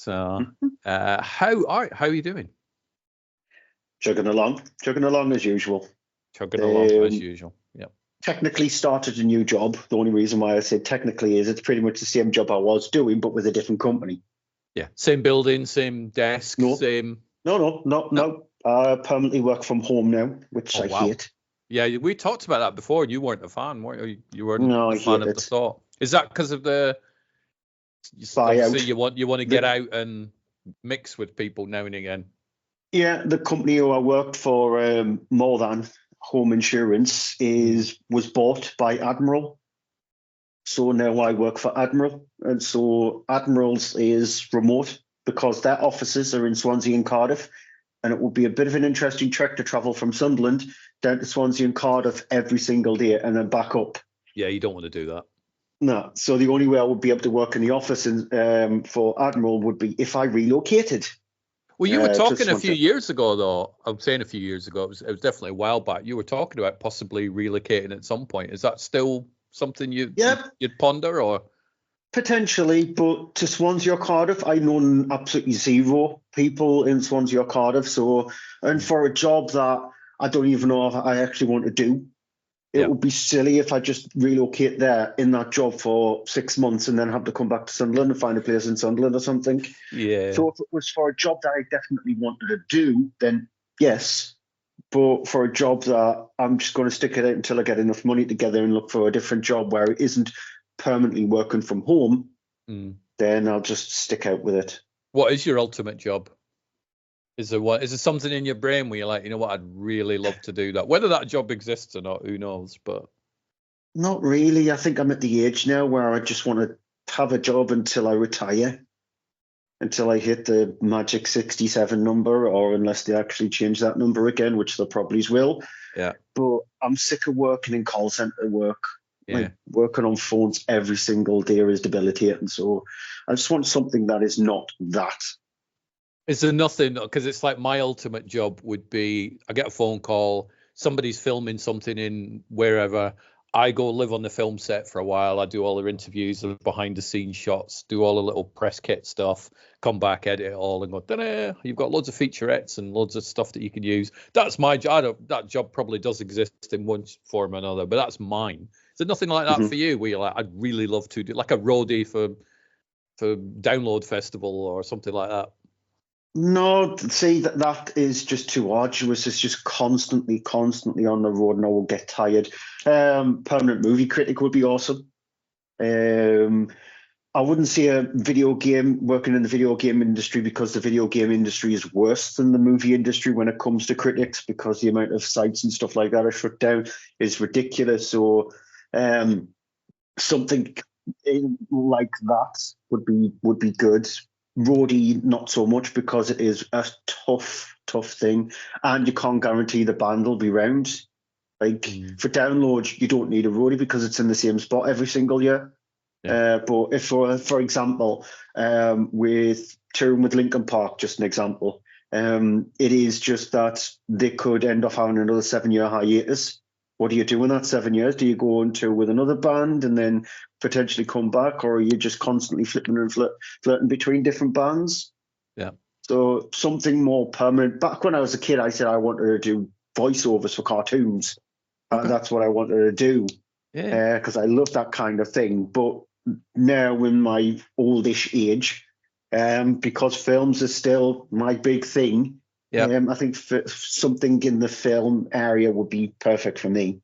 So, how are you doing? Chugging along as usual. Chugging along as usual. Yeah. Technically started a new job. The only reason why I say technically is it's pretty much the same job I was doing, but with a different company. Yeah. Same building, same desk, same. No. I permanently work from home now, which I hate. Yeah, we talked about that before. You weren't a fan, weren't you? You weren't a fan of the thought. Is that because of the buyout? You want to get out and mix with people now and again. Yeah, the company who I worked for, More Than Home Insurance, was bought by Admiral. So now I work for Admiral, and so Admiral's is remote because their offices are in Swansea and Cardiff, and it would be a bit of an interesting trek to travel from Sunderland down to Swansea and Cardiff every single day and then back up. Yeah, you don't want to do that. No, so the only way I would be able to work in the office for Admiral would be if I relocated. Well, you were talking a few years ago, though. I'm saying a few years ago. It was definitely a while back. You were talking about possibly relocating at some point. Is that still something you'd ponder, or? Potentially, but to Swansea or Cardiff, I know absolutely zero people in Swansea or Cardiff. So, and for a job that I don't even know if I actually want to do, it would be silly if I just relocate there in that job for 6 months and then have to come back to Sunderland and find a place in Sunderland or something. Yeah. So if it was for a job that I definitely wanted to do, then yes. But for a job that I'm just going to stick it out until I get enough money together and look for a different job where it isn't permanently working from home, then I'll just stick out with it. What is your ultimate job? Is there something in your brain where you're like, you know what, I'd really love to do that? Whether that job exists or not, who knows? But not really. I think I'm at the age now where I just want to have a job until I retire, until I hit the magic 67 number, or unless they actually change that number again, which they probably will. Yeah. But I'm sick of working in call center work. Yeah. Like working on phones every single day is debilitating. So I just want something that is not that. Is there nothing, because it's like my ultimate job would be, I get a phone call, somebody's filming something in wherever, I go live on the film set for a while, I do all their interviews, the behind the scenes shots, do all the little press kit stuff, come back, edit it all and go, ta-da, you've got loads of featurettes and loads of stuff that you can use. That's my job. That job probably does exist in one form or another, but that's mine. Is there nothing like that for you where you're like, I'd really love to do, like a roadie for Download Festival or something like that? No, see, that is just too arduous. It's just constantly on the road, and I will get tired. Permanent movie critic would be awesome. I wouldn't see working in the video game industry, because the video game industry is worse than the movie industry when it comes to critics, because the amount of sites and stuff like that are shut down is ridiculous. So something like that would be good. Roadie, not so much, because it is a tough thing, and you can't guarantee the band will be round. Like for Download, you don't need a roadie because it's in the same spot every single year. Yeah. But if, for example, with touring with Linkin Park, just an example, it is just that they could end up having another 7-year hiatus. What do you do in that 7 years? Do you go on tour with another band and then potentially come back, or are you just constantly flipping and flirting between different bands? Yeah. So something more permanent. Back when I was a kid, I said I wanted to do voiceovers for cartoons. Okay. That's what I wanted to do. Yeah. Because I love that kind of thing. But now in my oldish age, because films are still my big thing, I think something in the film area would be perfect for me.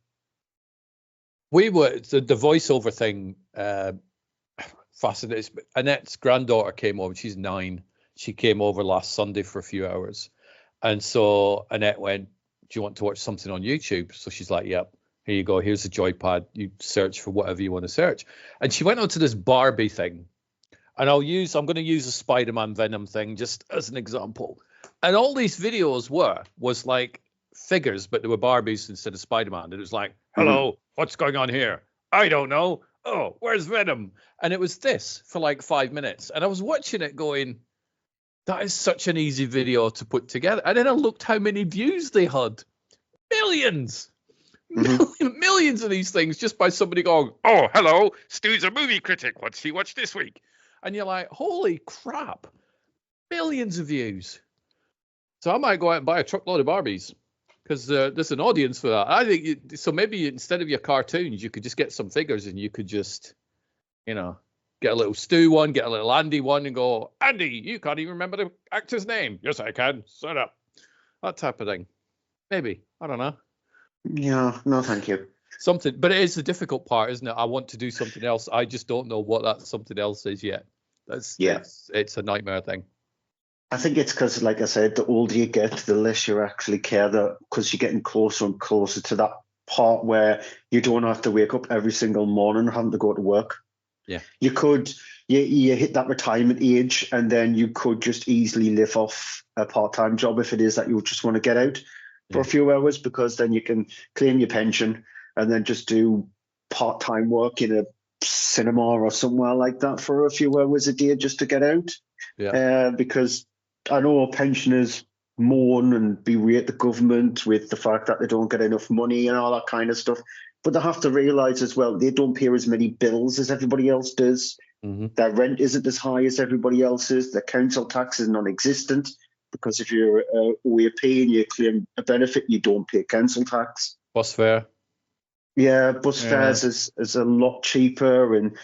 We were the voiceover thing. Fascinating. Annette's granddaughter came over. She's 9. She came over last Sunday for a few hours, and so Annette went, "Do you want to watch something on YouTube?" So she's like, "Yep. Here you go. Here's the joypad. You search for whatever you want to search." And she went onto this Barbie thing, and I'm going to use a Spider-Man Venom thing just as an example. And all these videos was like figures, but they were Barbies instead of Spider-Man. And it was like, hello, what's going on here? I don't know. Oh, where's Venom? And it was this for like 5 minutes. And I was watching it going, that is such an easy video to put together. And then I looked how many views they had. Millions. Millions of these things just by somebody going, oh, hello, Stu's a movie critic. What's he watched this week? And you're like, holy crap. millions of views. So I might go out and buy a truckload of Barbies because there's an audience for that. I think so. Maybe instead of your cartoons, you could just get some figures and you could just, get a little Stu one, get a little Andy one, and go, Andy, you can't even remember the actor's name. Yes, I can. Shut up. That type of thing. Maybe. I don't know. Yeah, no, thank you. Something, but it is the difficult part, isn't it? I want to do something else. I just don't know what that something else is yet. It's a nightmare thing. I think it's because, like I said, the older you get, the less you actually care, because you're getting closer and closer to that part where you don't have to wake up every single morning having to go to work. Yeah. You could, you hit that retirement age, and then you could just easily live off a part-time job if it is that you just want to get out for a few hours, because then you can claim your pension and then just do part-time work in a cinema or somewhere like that for a few hours a day just to get out. Yeah. Because I know pensioners mourn and berate the government with the fact that they don't get enough money and all that kind of stuff. But they have to realise as well, they don't pay as many bills as everybody else does. Mm-hmm. Their rent isn't as high as everybody else's. Their council tax is non-existent, because if you're OAP and you claim a benefit, you don't pay council tax. Bus fare. Yeah, bus fares is a lot cheaper, and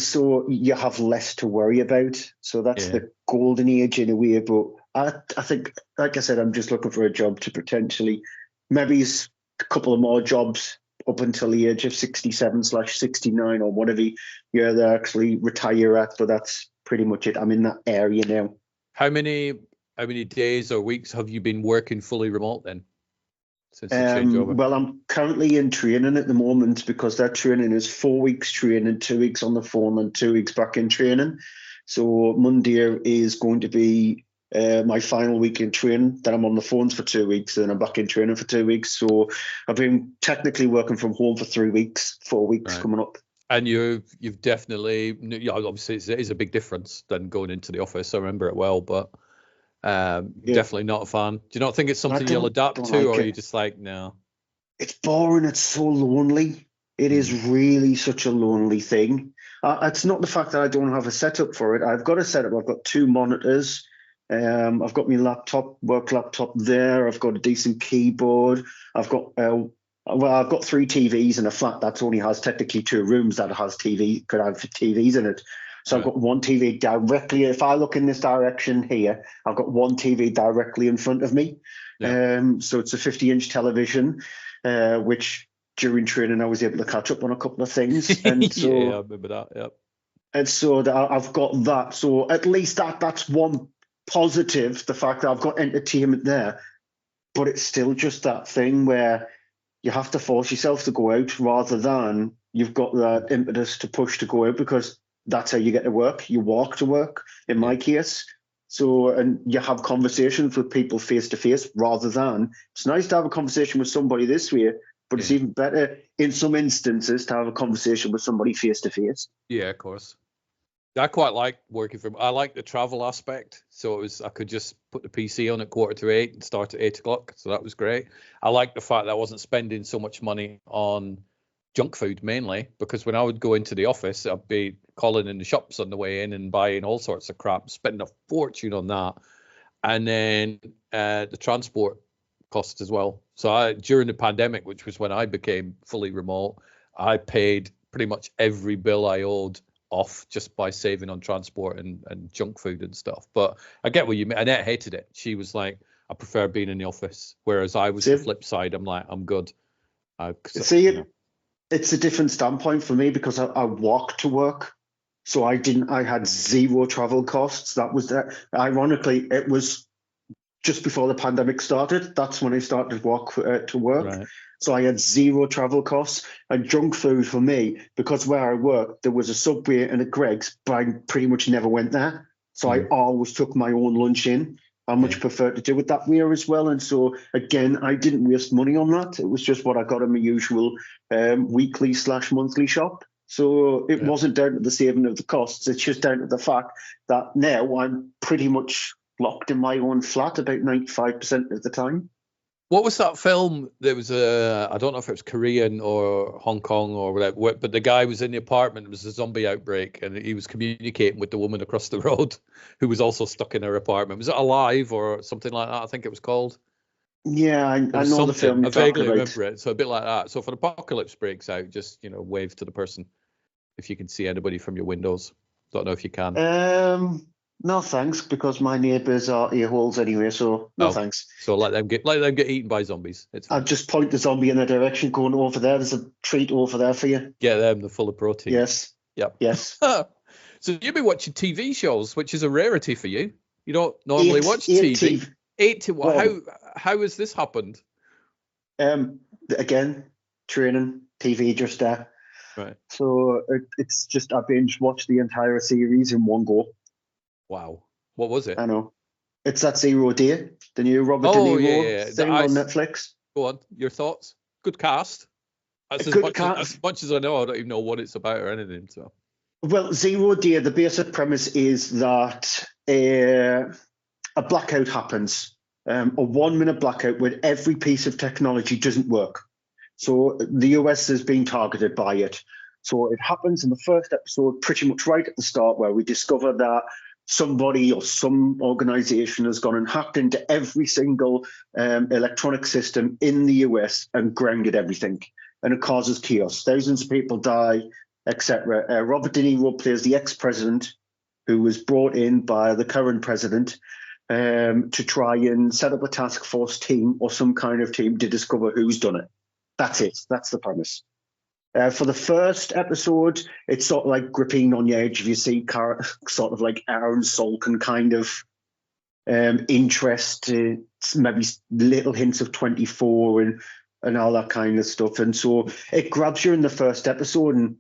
so you have less to worry about. So that's the golden age in a way. But I think, like I said, I'm just looking for a job to potentially, maybe a couple of more jobs up until the age of 67/69 or whatever they actually retire at. But that's pretty much it. I'm in that area now. How many days or weeks have you been working fully remote then? Since the changeover? Well, I'm currently in training at the moment, because that training is 4 weeks training, 2 weeks on the phone, and 2 weeks back in training. So Monday is going to be my final week in training. Then I'm on the phones for 2 weeks, and I'm back in training for 2 weeks. So I've been technically working from home for 3 weeks, 4 weeks coming up. And you've definitely, obviously it is a big difference than going into the office. I remember it well, but definitely not a fan. Do you not think it's something you'll adapt to, or are you just like, no? It's boring. It's so lonely. It is really such a lonely thing. It's not the fact that I don't have a setup for it. I've got a setup. I've got 2 monitors. I've got my work laptop there. I've got a decent keyboard. I've got 3 TVs in a flat that only has technically 2 rooms that has could have TVs in it. So I've got one TV directly. If I look in this direction here, I've got one TV directly in front of me. So it's a 50-inch television, which during training I was able to catch up on a couple of things. And so, I remember that. Yep. And so I've got that. So at least that's one positive, the fact that I've got entertainment there. But it's still just that thing where you have to force yourself to go out, rather than you've got that impetus to push to go out, because that's how you get to work. You walk to work, in my case. So, and you have conversations with people face to face, rather than, it's nice to have a conversation with somebody this way, but it's even better in some instances to have a conversation with somebody face to face. Yeah, of course. I quite like working from. I like the travel aspect. So I could just put the PC on at 7:45 and start at 8 o'clock. So that was great. I like the fact that I wasn't spending so much money on junk food, mainly because when I would go into the office, I'd be calling in the shops on the way in and buying all sorts of crap, spending a fortune on that. And then the transport costs as well. So during the pandemic, which was when I became fully remote, I paid pretty much every bill I owed off just by saving on transport and junk food and stuff. But I get what you mean. Annette hated it. She was like, I prefer being in the office. Whereas I was the flip side. I'm like, I'm good. It's a different standpoint for me, because I walk to work. So I had 0 travel costs. That was that. Ironically, it was just before the pandemic started. That's when I started to walk to work. Right. So I had 0 travel costs. And junk food for me, because where I work, there was a Subway and a Greggs, but I pretty much never went there. So I always took my own lunch in. I much prefer to do it that way as well. And so, again, I didn't waste money on that. It was just what I got in my usual weekly/monthly shop. So it wasn't down to the saving of the costs. It's just down to the fact that now I'm pretty much locked in my own flat about 95% of the time. What was that film? There was I don't know if it was Korean or Hong Kong or whatever, but the guy was in the apartment. It was a zombie outbreak, and he was communicating with the woman across the road, who was also stuck in her apartment. Was it Alive or something like that? I think it was called. Yeah, I know the film you're I vaguely talking about. remember it. So a bit like that. So if an apocalypse breaks out, just wave to the person if you can see anybody from your windows. Don't know if you can. No thanks, because my neighbours are earholes anyway, so no thanks. So let them get eaten by zombies. I'll just point the zombie in the direction, going over there. There's a treat over there for you. Get them, they're full of protein. Yes. Yep. Yes. So you've been watching TV shows, which is a rarity for you. You don't normally watch TV. How has this happened? Again, training, TV just there. Right. So it's just I binge watched the entire series in one go. Wow. What was it? I know. It's that 0 Day, the new Robert De Niro thing on Netflix. Go on, your thoughts? Good cast. As much as I know, I don't even know what it's about or anything. So. Well, 0 Day, the basic premise is that a blackout happens, a 1 minute blackout where every piece of technology doesn't work. So the US is being targeted by it. So it happens in the first episode, pretty much right at the start, where we discover that somebody or some organization has gone and hacked into every single electronic system in the US and grounded everything. And it causes chaos. Thousands of people die, etc. Robert De Niro plays the ex-president who was brought in by the current president to try and set up a task force team or some kind of team to discover who's done it. That's it. That's the premise. For the first episode, it's sort of like gripping on your edge. You see sort of like Aaron Sorkin kind of interest, maybe little hints of 24 and all that kind of stuff. And so it grabs you in the first episode, and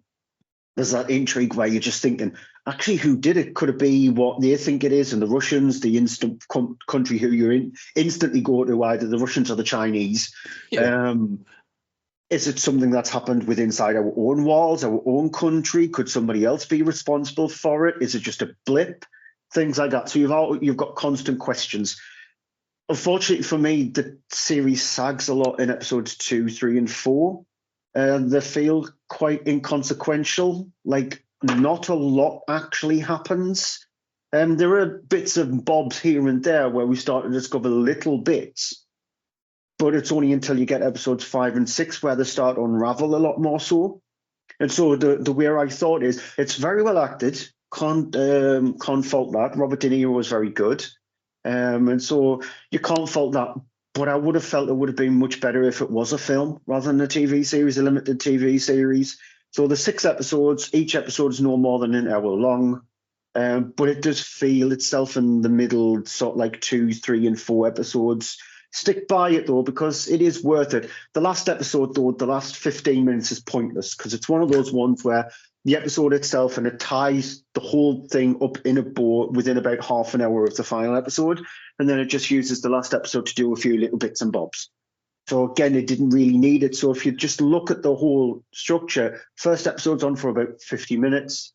there's that intrigue where you're just thinking, actually, who did it? Could it be what they think it is? And the Russians, the instant country who you're in, instantly go to either the Russians or the Chinese. Yeah. Is it something that's happened within inside our own walls, our own country? Could somebody else be responsible for it? Is it just a blip? Things like that. So you've got constant questions. Unfortunately for me, the series sags a lot in episodes 2, 3, and 4. They feel quite inconsequential. Like not a lot actually happens. There are bits and bobs here and there where we start to discover little bits. But it's only until you get episodes 5 and 6 where they start to unravel a lot more so. And so the way I thought is it's very well acted. Can't fault that. Robert De Niro was very good. And so you can't fault that. But I would have felt it would have been much better if it was a film rather than a TV series, a limited TV series. So the 6 episodes, each episode is no more than an hour long. But it does feel itself in the middle, sort of like 2, 3, and 4 episodes. Stick by it, though, because it is worth it. The last episode, though, the last 15 minutes is pointless because it's one of those ones where the episode itself and it ties the whole thing up in a bow within about half an hour of the final episode. And then it just uses the last episode to do a few little bits and bobs. So, again, it didn't really need it. So if you just look at the whole structure, first episode's on for about 50 minutes.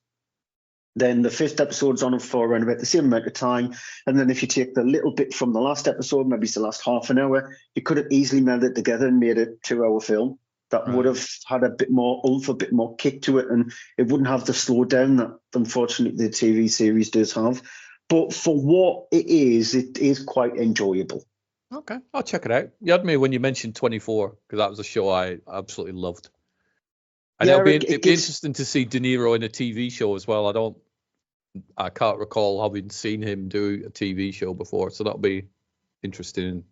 Then the 5th episode's on for around about the same amount of time. And then if you take the little bit from the last episode, maybe it's the last half an hour, you could have easily melded it together and made a 2-hour film that would have had a bit more oomph, a bit more kick to it, and it wouldn't have the slowdown that, unfortunately, the TV series does have. But for what it is quite enjoyable. Okay, I'll check it out. You had me when you mentioned 24, because that was a show I absolutely loved. And it'd be interesting to see De Niro in a TV show as well. I can't recall having seen him do a TV show before, so that'll be interesting.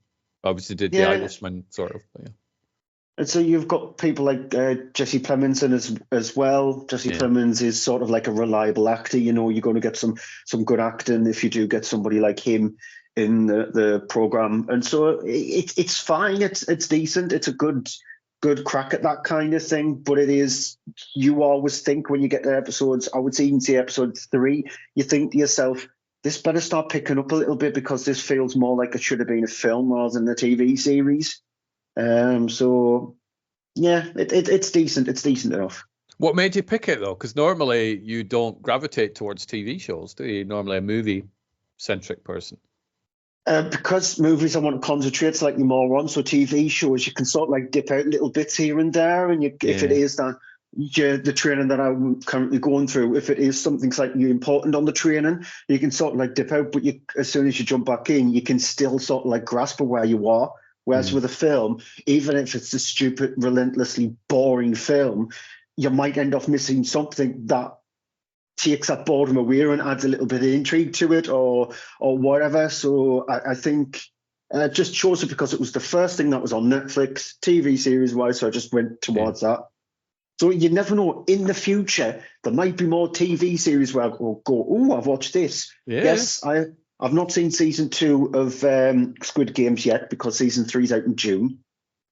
Obviously, did The Irishman sort of. Yeah. And so you've got people like Jesse Plemons as well. Jesse Plemons is sort of like a reliable actor. You know, you're going to get some good acting if you do get somebody like him in the program. And so it's fine. It's decent. It's a good crack at that kind of thing, but it is, you always think when you get to episodes, I would even say episode 3, you think to yourself, this better start picking up a little bit because this feels more like it should have been a film rather than a TV series. So yeah, it's decent. It's decent enough. What made you pick it though? Because normally you don't gravitate towards TV shows, do you? Normally a movie-centric person. Because movies I want to concentrate slightly more on, so TV shows you can sort of like dip out little bits here and there, and if it Yeah. is that the training that I'm currently going through, if it is something slightly important on the training, you can sort of like dip out, but as soon as you jump back in, you can still sort of like grasp where you are. Whereas Mm. with a film, even if it's a stupid, relentlessly boring film, you might end up missing something that takes that boredom away and adds a little bit of intrigue to it, or whatever. So I think just chose it because it was the first thing that was on Netflix, TV series wise. So I just went towards that. So you never know. In the future, there might be more TV series where I'll go, oh, I've watched this. Yeah. Yes, I've not seen season 2 of Squid Games yet because season 3's out in June.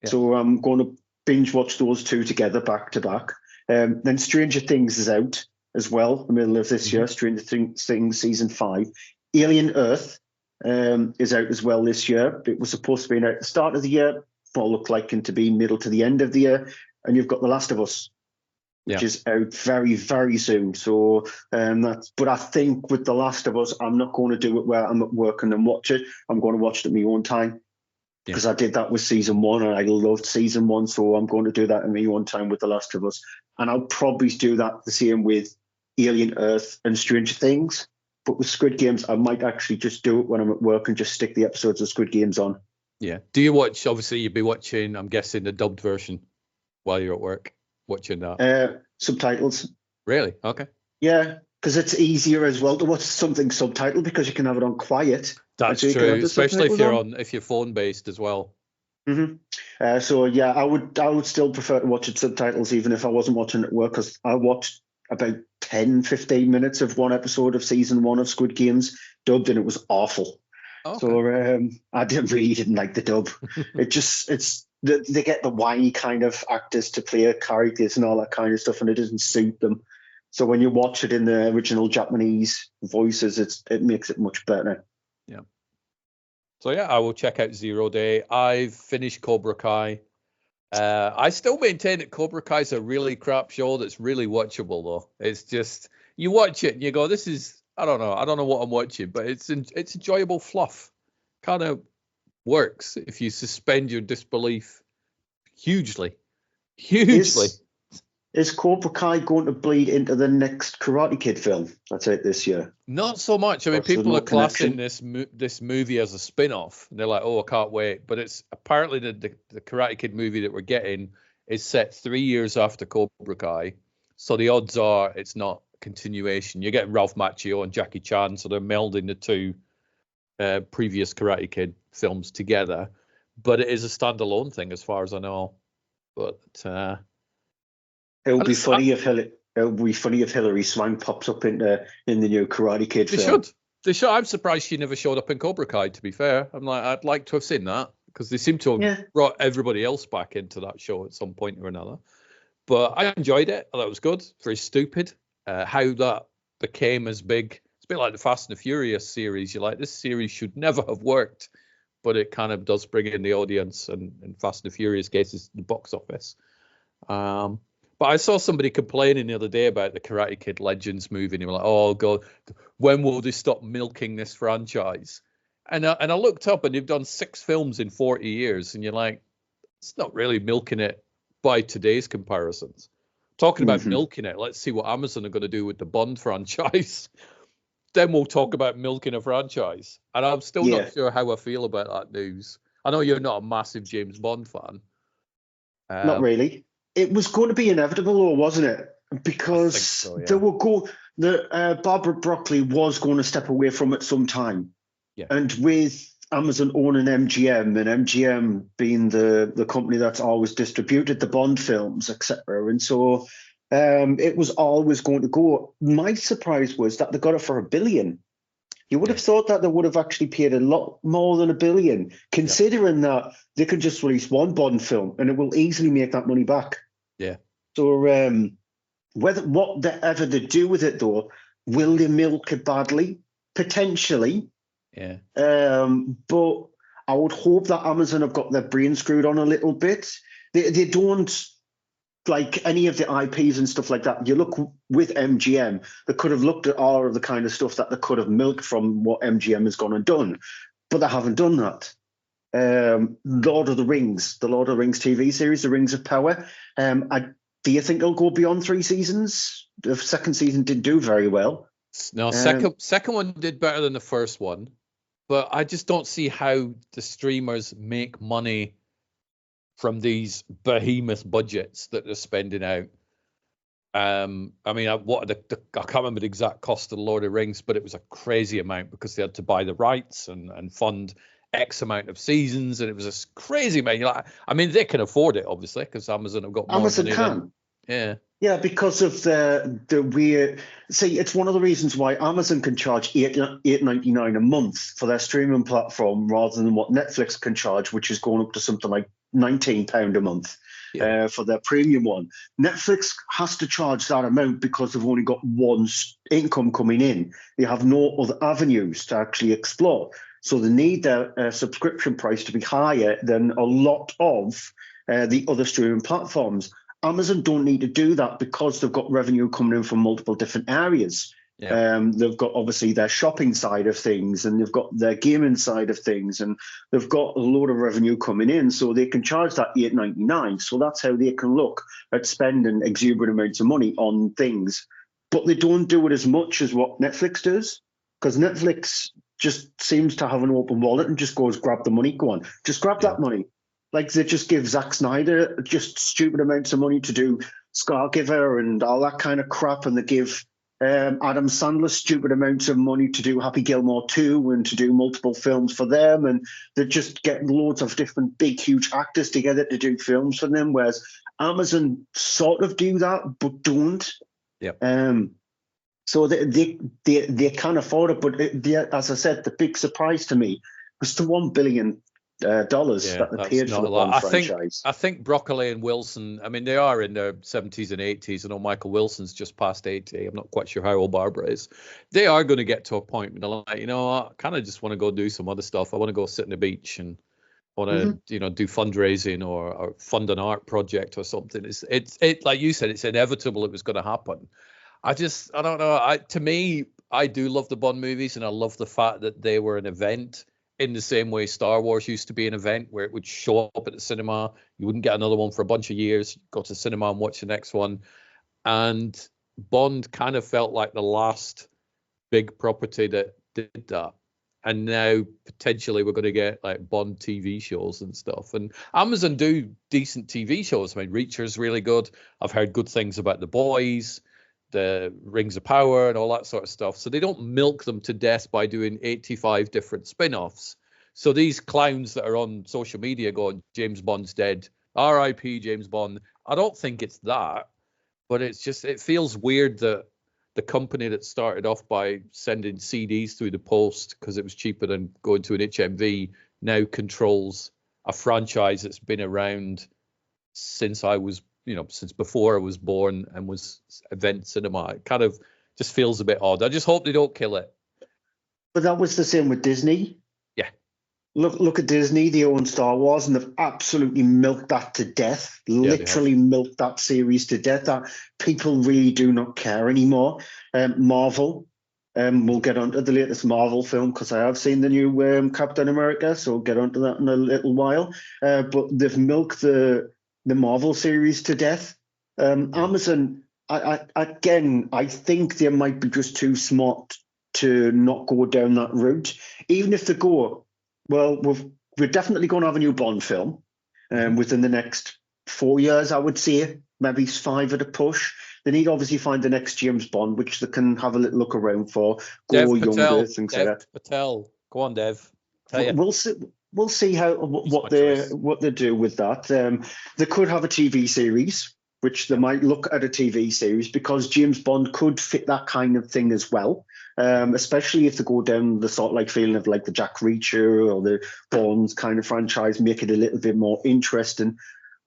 Yeah. So I'm going to binge watch those two together back to back. Then Stranger Things is out as well, in the middle of this year. Stranger Things season 5. Alien Earth is out as well this year. It was supposed to be out at the start of the year, but looked like to be middle to the end of the year. And you've got The Last of Us, which is out very, very soon. So but I think with The Last of Us, I'm not going to do it where I'm at work and then watch it. I'm going to watch it at my own time. Because I did that with season 1 and I loved season 1, so I'm going to do that in my own time with The Last of Us. And I'll probably do that the same with Alien Earth and Stranger Things. But with Squid Games, I might actually just do it when I'm at work and just stick the episodes of Squid Games on. Yeah. Do you watch, obviously you'd be watching, I'm guessing, the dubbed version while you're at work, watching that? Subtitles. Really? Okay. Yeah, because it's easier as well to watch something subtitled because you can have it on quiet. That's true, especially if you're if you're phone based as well. So yeah, I would still prefer to watch it subtitles even if I wasn't watching it at work, because I watched about 10-15 minutes of one episode of season 1 of Squid Games dubbed, and it was awful. Okay. So I didn't like the dub. They get the whiny kind of actors to play characters and all that kind of stuff, and it doesn't suit them. So when you watch it in the original Japanese voices, it makes it much better. Yeah. So yeah, I will check out Zero Day. I've finished Cobra Kai. I still maintain that Cobra Kai is a really crap show that's really watchable though. It's just, you watch it and you go, this is, I don't know what I'm watching, but it's enjoyable fluff. Kind of works if you suspend your disbelief hugely. Is Cobra Kai going to bleed into the next Karate Kid film that's out this year? Not so much. I mean, people are classing this movie as a spin-off. And they're like, oh, I can't wait. But it's apparently the Karate Kid movie that we're getting is set 3 years after Cobra Kai. So the odds are it's not a continuation. You get Ralph Macchio and Jackie Chan, so they're melding the two previous Karate Kid films together. But it is a standalone thing as far as I know. But... It would be funny if Hilary Swank pops up in the new Karate Kid film. They should. I'm surprised she never showed up in Cobra Kai, to be fair. I'm like, I'd like to have seen that, because they seem to have brought everybody else back into that show at some point or another. But I enjoyed it. I thought it was good. Very stupid. How that became as big. It's a bit like the Fast and the Furious series. You're like, this series should never have worked, but it kind of does bring in the audience, and in Fast and the Furious cases, the box office. But I saw somebody complaining the other day about the Karate Kid Legends movie, and they were like, oh, God, when will they stop milking this franchise? And I looked up, and they've done 6 films in 40 years, and you're like, it's not really milking it by today's comparisons. Talking about milking it, let's see what Amazon are going to do with the Bond franchise. Then we'll talk about milking a franchise. And I'm still not sure how I feel about that news. I know you're not a massive James Bond fan. Not really. It was going to be inevitable, or wasn't it? Because Barbara Broccoli was going to step away from it sometime. Yeah. And with Amazon owning MGM, and MGM being the company that's always distributed the Bond films, etc., and so it was always going to go. My surprise was that they got it for $1 billion. You would have thought that they would have actually paid a lot more than $1 billion, considering that they could just release one Bond film and it will easily make that money back. Yeah. So whatever they do with it, though, will they milk it badly? Potentially. Yeah. But I would hope that Amazon have got their brain screwed on a little bit. They don't like any of the IPs and stuff like that. You look with MGM, they could have looked at all of the kind of stuff that they could have milked from what MGM has gone and done. but they haven't done that. Lord of the Rings TV series, The Rings of Power. Do you think it'll go beyond 3 seasons? The second season didn't do very well. No, second one did better than the first one, but I just don't see how the streamers make money from these behemoth budgets that they're spending out. I mean, I can't remember the exact cost of the Lord of the Rings, but it was a crazy amount because they had to buy the rights and fund X amount of seasons, and it was a crazy amount. I mean, they can afford it, obviously, because Amazon have got more money than... Yeah, because of the weird. See, it's one of the reasons why Amazon can charge $8.99 a month for their streaming platform rather than what Netflix can charge, which is going up to something like £19 a month for their premium one. Netflix has to charge that amount because they've only got one income coming in. They have no other avenues to actually explore. So they need their subscription price to be higher than a lot of the other streaming platforms. Amazon don't need to do that because they've got revenue coming in from multiple different areas. They've got obviously their shopping side of things, and they've got their gaming side of things, and they've got a load of revenue coming in, so they can charge that $8.99. So that's how they can look at spending exuberant amounts of money on things. But they don't do it as much as what Netflix does, because Netflix just seems to have an open wallet and just goes, grab the money, go on, just grab that money. Like they just give Zack Snyder just stupid amounts of money to do Scargiver and all that kind of crap, and they give Adam Sandler stupid amounts of money to do Happy Gilmore 2 and to do multiple films for them, and they just get loads of different big, huge actors together to do films for them, whereas Amazon sort of do that but don't. So they can afford it, but as I said, the big surprise to me was the $1 billion that they paid for the Bond franchise. I think Broccoli and Wilson, I mean, they are in their 70s and 80s. I know Michael Wilson's just past 80. I'm not quite sure how old Barbara is. They are going to get to a point where they're like, I kind of just want to go do some other stuff. I want to go sit on the beach and want to, do fundraising or fund an art project or something. It's like you said, it's inevitable it was going to happen. I don't know. To me, I do love the Bond movies, and I love the fact that they were an event in the same way Star Wars used to be an event where it would show up at the cinema. You wouldn't get another one for a bunch of years. Go to the cinema and watch the next one. And Bond kind of felt like the last big property that did that. And now potentially we're going to get like Bond TV shows and stuff. And Amazon do decent TV shows. I mean, Reacher's really good. I've heard good things about The Boys, the Rings of Power and all that sort of stuff. So they don't milk them to death by doing 85 different spin-offs. So these clowns that are on social media going, James Bond's dead, R.I.P. James Bond. I don't think it's that, but it feels weird that the company that started off by sending CDs through the post because it was cheaper than going to an HMV now controls a franchise that's been around since since before I was born and was event cinema. It kind of just feels a bit odd. I just hope they don't kill it. But that was the same with Disney. Yeah. Look at Disney. They own Star Wars, and they've absolutely milked that to death. Literally milked that series to death. That people really do not care anymore. Marvel. We'll get onto the latest Marvel film because I have seen the new Captain America, so we'll get onto that in a little while. But they've milked the Marvel series to death. Amazon, I think they might be just too smart to not go down that route. Even if they go, well, we're definitely going to have a new Bond film within the next 4 years, I would say, maybe 5 at a push. They need to obviously find the next James Bond, which they can have a little look around for, go younger, things like that. Patel. Go on, Dev. We'll see what they do with that. They could have a TV series, which they might look at a TV series because James Bond could fit that kind of thing as well. Especially if they go down the sort of like feeling of like the Jack Reacher or the Bonds kind of franchise, make it a little bit more interesting.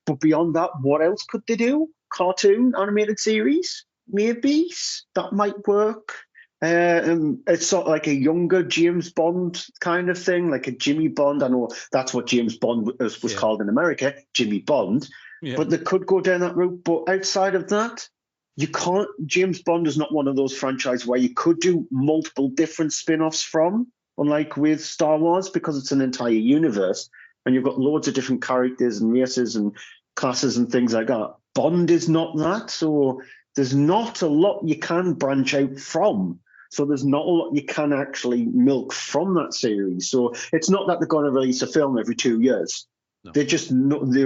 But beyond that, what else could they do? Cartoon, animated series? Maybe that might work. It's sort of like a younger James Bond kind of thing, like a Jimmy Bond. I know that's what James Bond was called in America, Jimmy Bond. Yeah. But they could go down that route. But outside of that, you can't. James Bond is not one of those franchises where you could do multiple different spin-offs from. unlike with Star Wars, because it's an entire universe and you've got loads of different characters and races and classes and things like that. Bond is not that, so there's not a lot you can branch out from. So there's not a lot you can actually milk from that series. So it's not that they're going to release a film every 2 years. No. They just know, they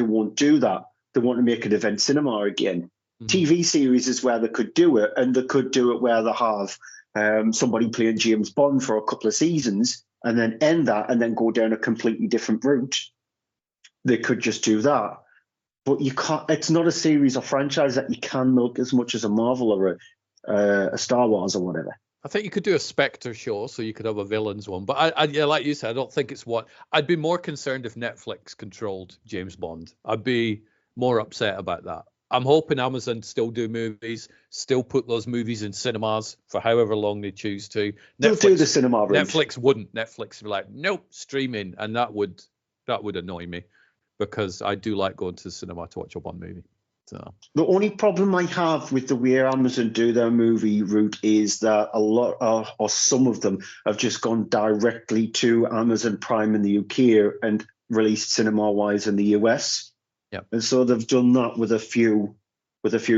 won't do that. They want to make an event cinema again. Mm-hmm. TV series is where they could do it, and they could do it where they have somebody playing James Bond for a couple of seasons and then end that and then go down a completely different route. They could just do that. But you can't. It's not a series or franchise that you can milk as much as a Marvel or a Star Wars or whatever. I think you could do a Spectre show, so you could have a villains one. But I yeah, like you said, I don't think it's what I'd be more concerned if Netflix controlled James Bond. I'd be more upset about that. I'm hoping Amazon still do movies, still put those movies in cinemas for however long they choose to. They'll do the cinema route. Netflix wouldn't. Netflix would be like, nope, streaming, and that would annoy me, because I do like going to the cinema to watch a Bond movie. So the only problem I have with the way Amazon do their movie route is that a lot or some of them have just gone directly to Amazon Prime in the UK and released cinema-wise in the US. Yeah, and so they've done that with a few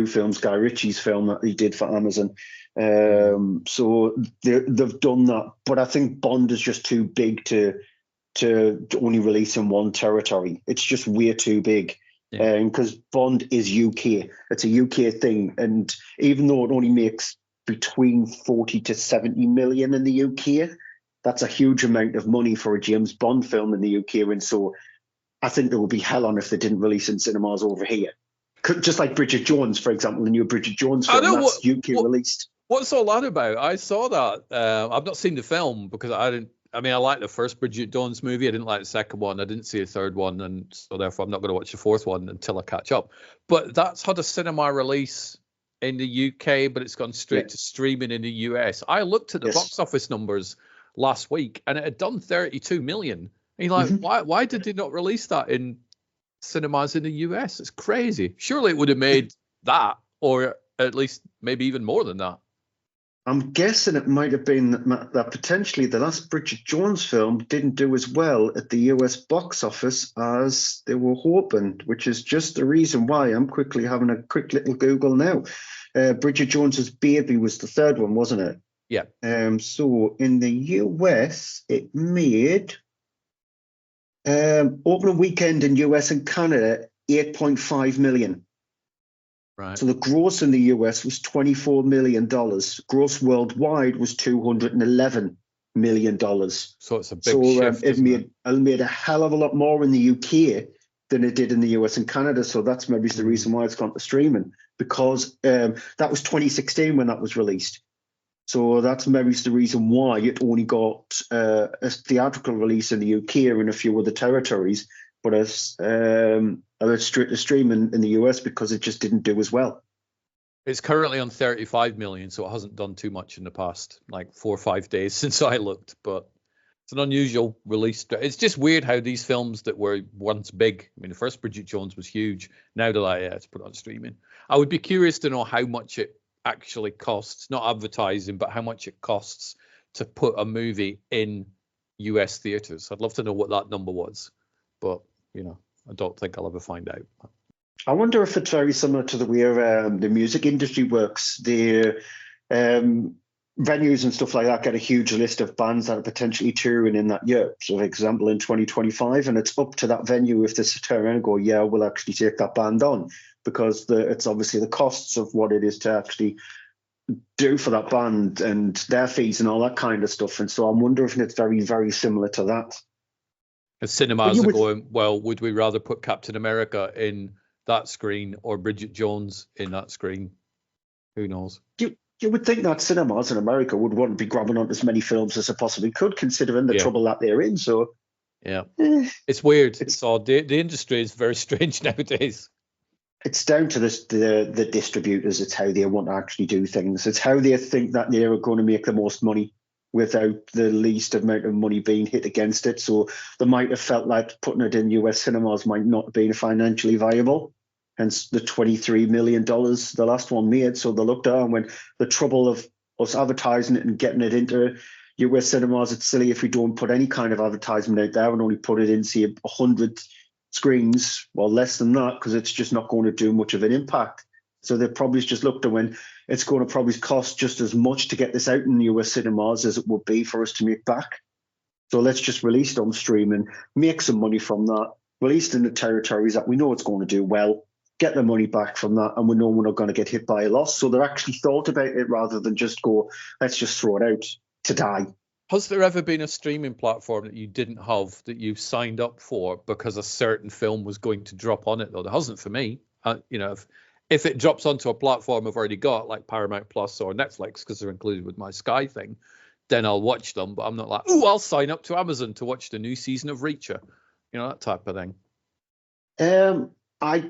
films. Guy Ritchie's film that he did for Amazon. So they've done that, but I think Bond is just too big to only release in one territory. It's just way too big. Because Bond is UK. It's a UK thing. And even though it only makes between 40 to 70 million in the UK, that's a huge amount of money for a James Bond film in the UK. And so I think there would be hell on if they didn't release in cinemas over here. Just like Bridget Jones, for example, the new Bridget Jones film, that's UK released. What's all that about? I saw that. I've not seen the film because I like the first Bridget Jones movie. I didn't like the second one. I didn't see the third one, and so therefore I'm not going to watch the fourth one until I catch up. But that's had a cinema release in the UK, but it's gone straight to streaming in the US. I looked at the box office numbers last week, and it had done 32 million. And you're like, why did they not release that in cinemas in the US? It's crazy. Surely it would have made that, or at least maybe even more than that. I'm guessing it might have been that potentially the last Bridget Jones film didn't do as well at the US box office as they were hoping, which is just the reason why I'm quickly having a quick little Google now. Bridget Jones's Baby was the third one, wasn't it? Yeah. So in the US, it made opening weekend in US and Canada, 8.5 million. Right. So the gross in the US was $24 million. Gross worldwide was $211 million. So it's a big shift. It made a hell of a lot more in the UK than it did in the US and Canada. So that's maybe the reason why it's gone to streaming, because that was 2016 when that was released. So that's maybe the reason why it only got a theatrical release in the UK and a few other territories, but as straight to stream in the US because it just didn't do as well. It's currently on 35 million, so it hasn't done too much in the past, like 4 or 5 days since I looked, but it's an unusual release. It's just weird how these films that were once big, I mean, the first Bridget Jones was huge. Now they're like, let's put it on streaming. I would be curious to know how much it actually costs, not advertising, but how much it costs to put a movie in US theaters. I'd love to know what that number was, but I don't think I'll ever find out. I wonder if it's very similar to the way the music industry works. The venues and stuff like that get a huge list of bands that are potentially touring in that year. So, for example, in 2025, and it's up to that venue if they turn around and go, yeah, we'll actually take that band on, because it's obviously the costs of what it is to actually do for that band and their fees and all that kind of stuff. And so I'm wondering if it's very, very similar to that. The cinemas are going, well, would we rather put Captain America in that screen or Bridget Jones in that screen? Who knows? You would think that cinemas in America would want to be grabbing on as many films as they possibly could, considering the trouble that they're in. So, it's weird. It's odd. The industry is very strange nowadays. It's down to the distributors. It's how they want to actually do things. It's how they think that they are going to make the most money without the least amount of money being hit against it. So they might have felt like putting it in US cinemas might not have been financially viable. Hence the $23 million the last one made. So they looked at it and went, the trouble of us advertising it and getting it into US cinemas, it's silly if we don't put any kind of advertisement out there and only put it in, say, 100 screens, well, less than that, because it's just not going to do much of an impact. So they probably just looked at when it's going to probably cost just as much to get this out in US cinemas as it would be for us to make back. So let's just release it on streaming, make some money from that, release it in the territories that we know it's going to do well, get the money back from that, and we know we're not going to get hit by a loss. So they're actually thought about it rather than just go, let's just throw it out to die. Has there ever been a streaming platform that you didn't have that you signed up for because a certain film was going to drop on it, though? There hasn't for me. If it drops onto a platform I've already got, like Paramount Plus or Netflix, because they're included with my Sky thing, then I'll watch them. But I'm not like, oh, I'll sign up to Amazon to watch the new season of Reacher. That type of thing. I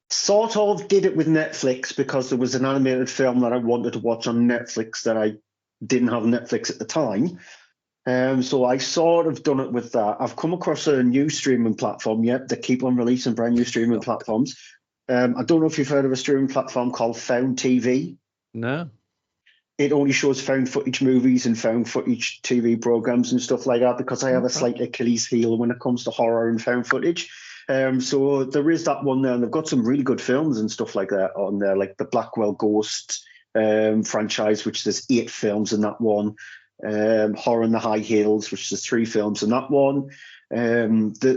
sort of did it with Netflix because there was an animated film that I wanted to watch on Netflix that I didn't have Netflix at the time. So I sort of done it with that. I've come across a new streaming platform. Yep, they keep on releasing brand new streaming platforms. I don't know if you've heard of a streaming platform called Found TV. No. It only shows found footage movies and found footage TV programs and stuff like that because I have a slight Achilles heel when it comes to horror and found footage. So there is that one there, and they've got some really good films and stuff like that on there, like the Blackwell Ghost franchise, which there's 8 films in that one. Horror in the High Hills, which there's 3 films in that one.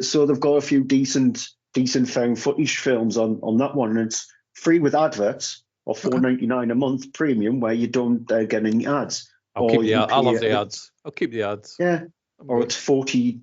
So they've got a few decent found footage films on that one, and it's free with adverts, or $4.99 a month premium, where you don't get any ads. I love the ads. I'll keep the ads. Yeah. Or it's £40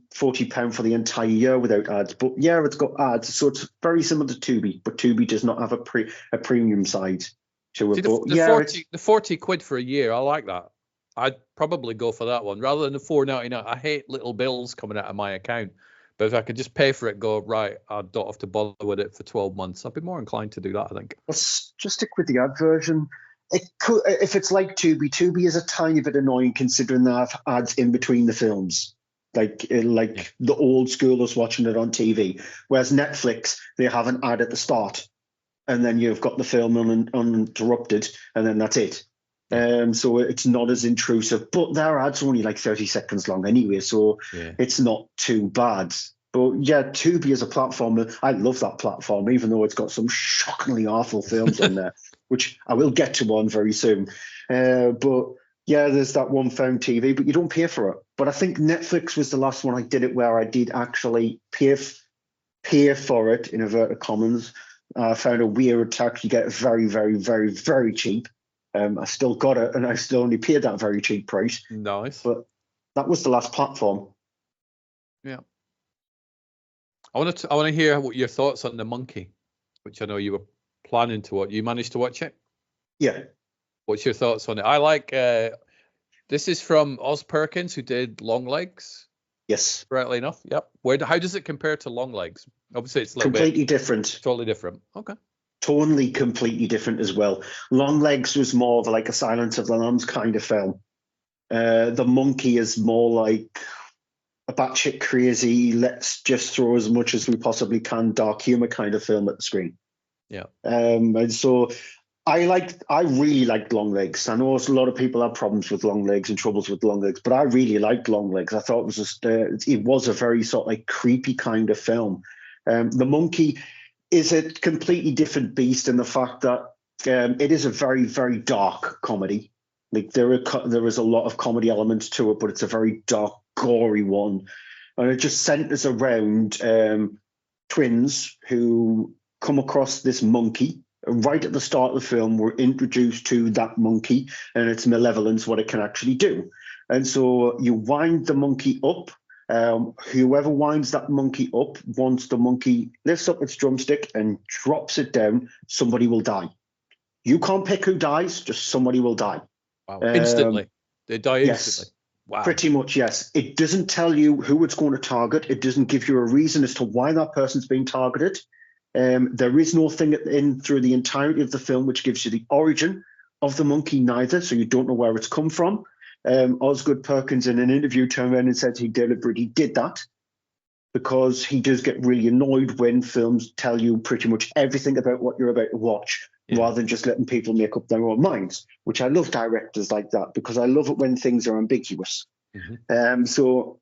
for the entire year without ads. But yeah, it's got ads. So it's very similar to Tubi, but Tubi does not have a premium side to it. The 40 quid for a year, I like that. I'd probably go for that one rather than the $4.99. I hate little bills coming out of my account. But if I could just pay for it, go, right, I don't have to bother with it for 12 months, I'd be more inclined to do that, I think. Let's just stick with the ad version. It could, if it's like Tubi is a tiny bit annoying considering they have ads in between the films. Like the old schoolers watching it on TV. Whereas Netflix, they have an ad at the start. And then you've got the film uninterrupted, and then that's it. So it's not as intrusive, but their ads are only like 30 seconds long anyway, so it's not too bad. But yeah, Tubi as a platform, I love that platform, even though it's got some shockingly awful films on there, which I will get to one very soon. But yeah, there's that one Found TV, but you don't pay for it. But I think Netflix was the last one I did it where I did actually pay for it, in inverted commas. I found a weird to actually get it very, very, very, very cheap. I still got it, and I still only paid that very cheap price. Nice. But that was the last platform. Yeah. I want to hear what your thoughts on The Monkey, which I know you were planning to watch. You managed to watch it? Yeah. What's your thoughts on it? I like this is from Oz Perkins, who did Long Legs. Yes. Rightly enough. Yep. How does it compare to Long Legs? Obviously, it's a little completely different. Totally different. Okay. Tonally completely different as well. Long Legs was more of like a Silence of the Lambs kind of film. The Monkey is more like a batshit crazy, let's just throw as much as we possibly can, dark humor kind of film at the screen. Yeah. And so I really liked Long Legs. I know a lot of people have problems with Long Legs and troubles with Long Legs, but I really liked Long Legs. I thought it was a very sort of like creepy kind of film. The Monkey is a completely different beast in the fact that it is a very, very dark comedy. Like there is a lot of comedy elements to it, but it's a very dark, gory one, and it just centers around twins who come across this monkey. Right at the start of the film, we're introduced to that monkey and its malevolence, what it can actually do. And so you wind the monkey up. Whoever winds that monkey up, once the monkey lifts up its drumstick and drops it down, somebody will die. You can't pick who dies, just somebody will die. Wow. Instantly. They die instantly. Yes, wow. Pretty much, yes. It doesn't tell you who it's going to target. It doesn't give you a reason as to why that person's being targeted. There is no thing in through the entirety of the film which gives you the origin of the monkey neither, so you don't know where it's come from. Osgood Perkins in an interview turned around and said he deliberately did that because he does get really annoyed when films tell you pretty much everything about what you're about to watch, rather than just letting people make up their own minds, which I love directors like that because I love it when things are ambiguous. So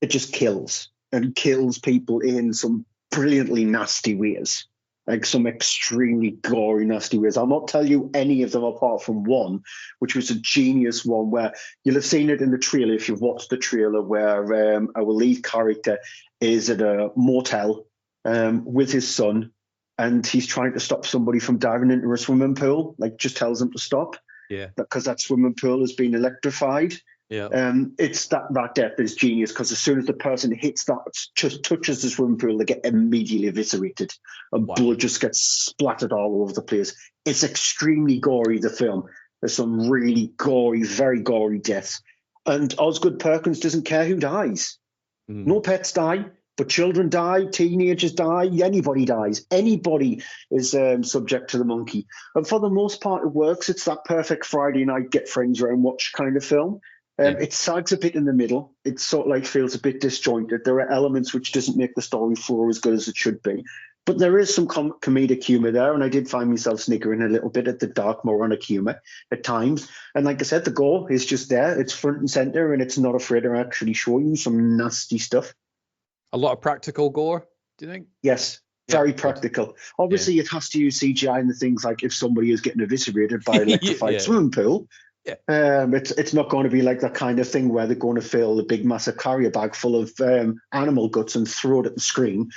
it just kills and kills people in some brilliantly nasty ways, like some extremely gory, nasty ways. I'll not tell you any of them apart from one, which was a genius one where you'll have seen it in the trailer if you've watched the trailer, where our lead character is at a motel with his son, and he's trying to stop somebody from diving into a swimming pool, like just tells them to stop. Yeah. Because that swimming pool has been electrified. Yeah. It's that depth is genius, because as soon as the person hits that, just touches the swimming pool, they get immediately eviscerated, and blood just gets splattered all over the place. It's extremely gory, the film. There's some really gory, very gory deaths. And Osgood Perkins doesn't care who dies. No pets die, but children die, teenagers die, anybody dies. Anybody is subject to the monkey. And for the most part, it works. It's that perfect Friday night, get friends around, watch kind of film. It sags a bit in the middle. It sort of like feels a bit disjointed. There are elements which doesn't make the story flow as good as it should be. But there is some comedic humour there, and I did find myself sniggering a little bit at the dark, moronic humour at times. And like I said, the gore is just there. It's front and centre, and it's not afraid to actually show you some nasty stuff. A lot of practical gore, do you think? Yes, very practical. Obviously, it has to use CGI and the things like if somebody is getting eviscerated by an electrified swimming pool. It's not going to be like that kind of thing where they're going to fill a big massive carrier bag full of animal guts and throw it at the screen.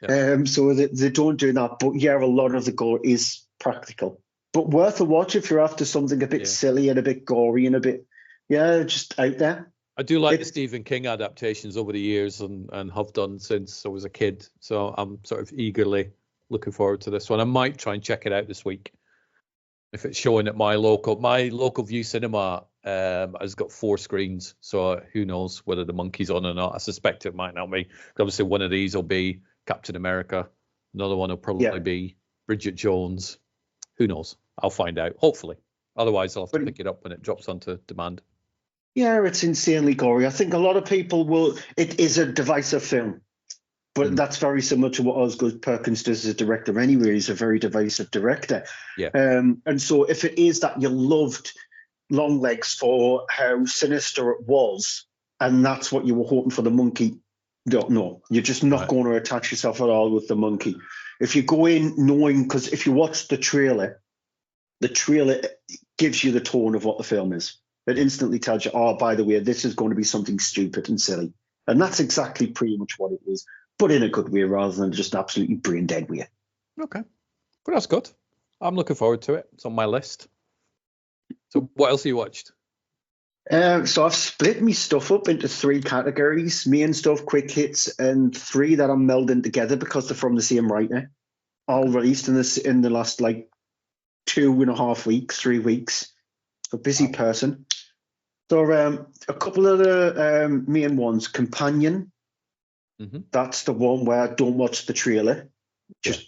So they don't do that. But yeah, a lot of the gore is practical. But worth a watch if you're after something a bit silly and a bit gory and a bit, just out there. I do like the Stephen King adaptations over the years and have done since I was a kid. So I'm sort of eagerly looking forward to this one. I might try and check it out this week. If it's showing at my local View Cinema has got 4 screens, so who knows whether the monkey's on or not. I suspect it might not be. Obviously, one of these will be Captain America. Another one will probably be Bridget Jones. Who knows? I'll find out, hopefully. Otherwise, I'll have to pick it up when it drops onto demand. Yeah, it's insanely gory. I think a lot of people will... It is a divisive film. But that's very similar to what Osgood Perkins does as a director anyway. He's a very divisive director. And so if it is that you loved Longlegs for how sinister it was, and that's what you were hoping for the monkey, no, you're just not going to attach yourself at all with the monkey. If you go in knowing, because if you watch the trailer gives you the tone of what the film is. It instantly tells you, oh, by the way, this is going to be something stupid and silly. And that's exactly pretty much what it is. But in a good way rather than just absolutely brain dead way. Okay. But that's good. I'm looking forward to it. It's on my list. So what else have you watched? So I've split my stuff up into 3 categories: main stuff, quick hits, and 3 that I'm melding together because they're from the same writer. All released in the last 2.5 weeks, 3 weeks. A busy person. So a couple of the main ones. Companion. That's the one where I don't watch the trailer.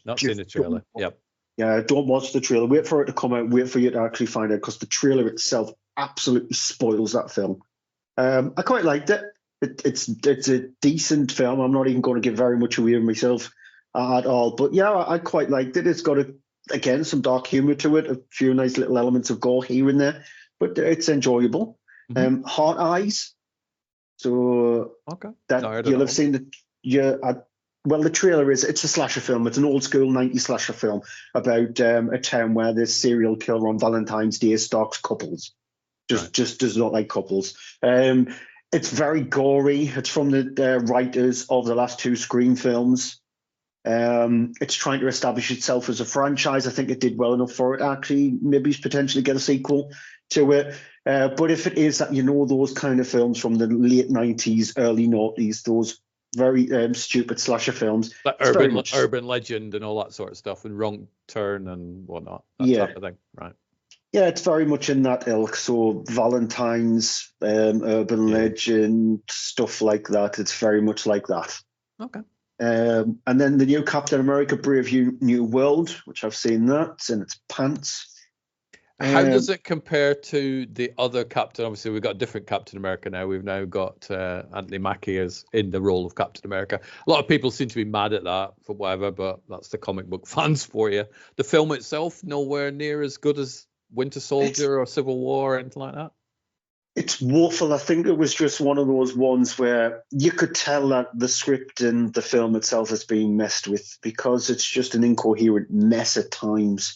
Not seen the trailer. Yeah, don't watch the trailer. Wait for it to come out. Wait for you to actually find out, because the trailer itself absolutely spoils that film. I quite liked it. It's a decent film. I'm not even going to give very much away of myself at all. But yeah, I quite liked it. It's got again some dark humor to it. A few nice little elements of gore here and there, but it's enjoyable. Heart Eyes. So that you'll have seen the trailer it's a slasher film. It's an old school 90s slasher film about a town where this serial killer on Valentine's Day stalks couples. Just does not like couples. It's very gory. It's from the writers of the last 2 Scream films. It's trying to establish itself as a franchise. I think it did well enough for it actually maybe potentially get a sequel to it. But if it is that, those kind of films from the late 90s, early 90s, those very stupid slasher films. Like urban legend and all that sort of stuff, and Wrong Turn and whatnot. That type of thing. Right. Yeah, it's very much in that ilk. So Valentine's, urban legend, stuff like that. It's very much like that. Okay. And then the new Captain America Brave New World, which I've seen that. It's in its pants. How does it compare to the other Captain? Obviously, we've got a different Captain America now. We've now got Anthony Mackie as in the role of Captain America. A lot of people seem to be mad at that for whatever, but that's the comic book fans for you. The film itself, nowhere near as good as Winter Soldier or Civil War or anything like that. It's woeful. I think it was just one of those ones where you could tell that the script and the film itself is being messed with because it's just an incoherent mess at times.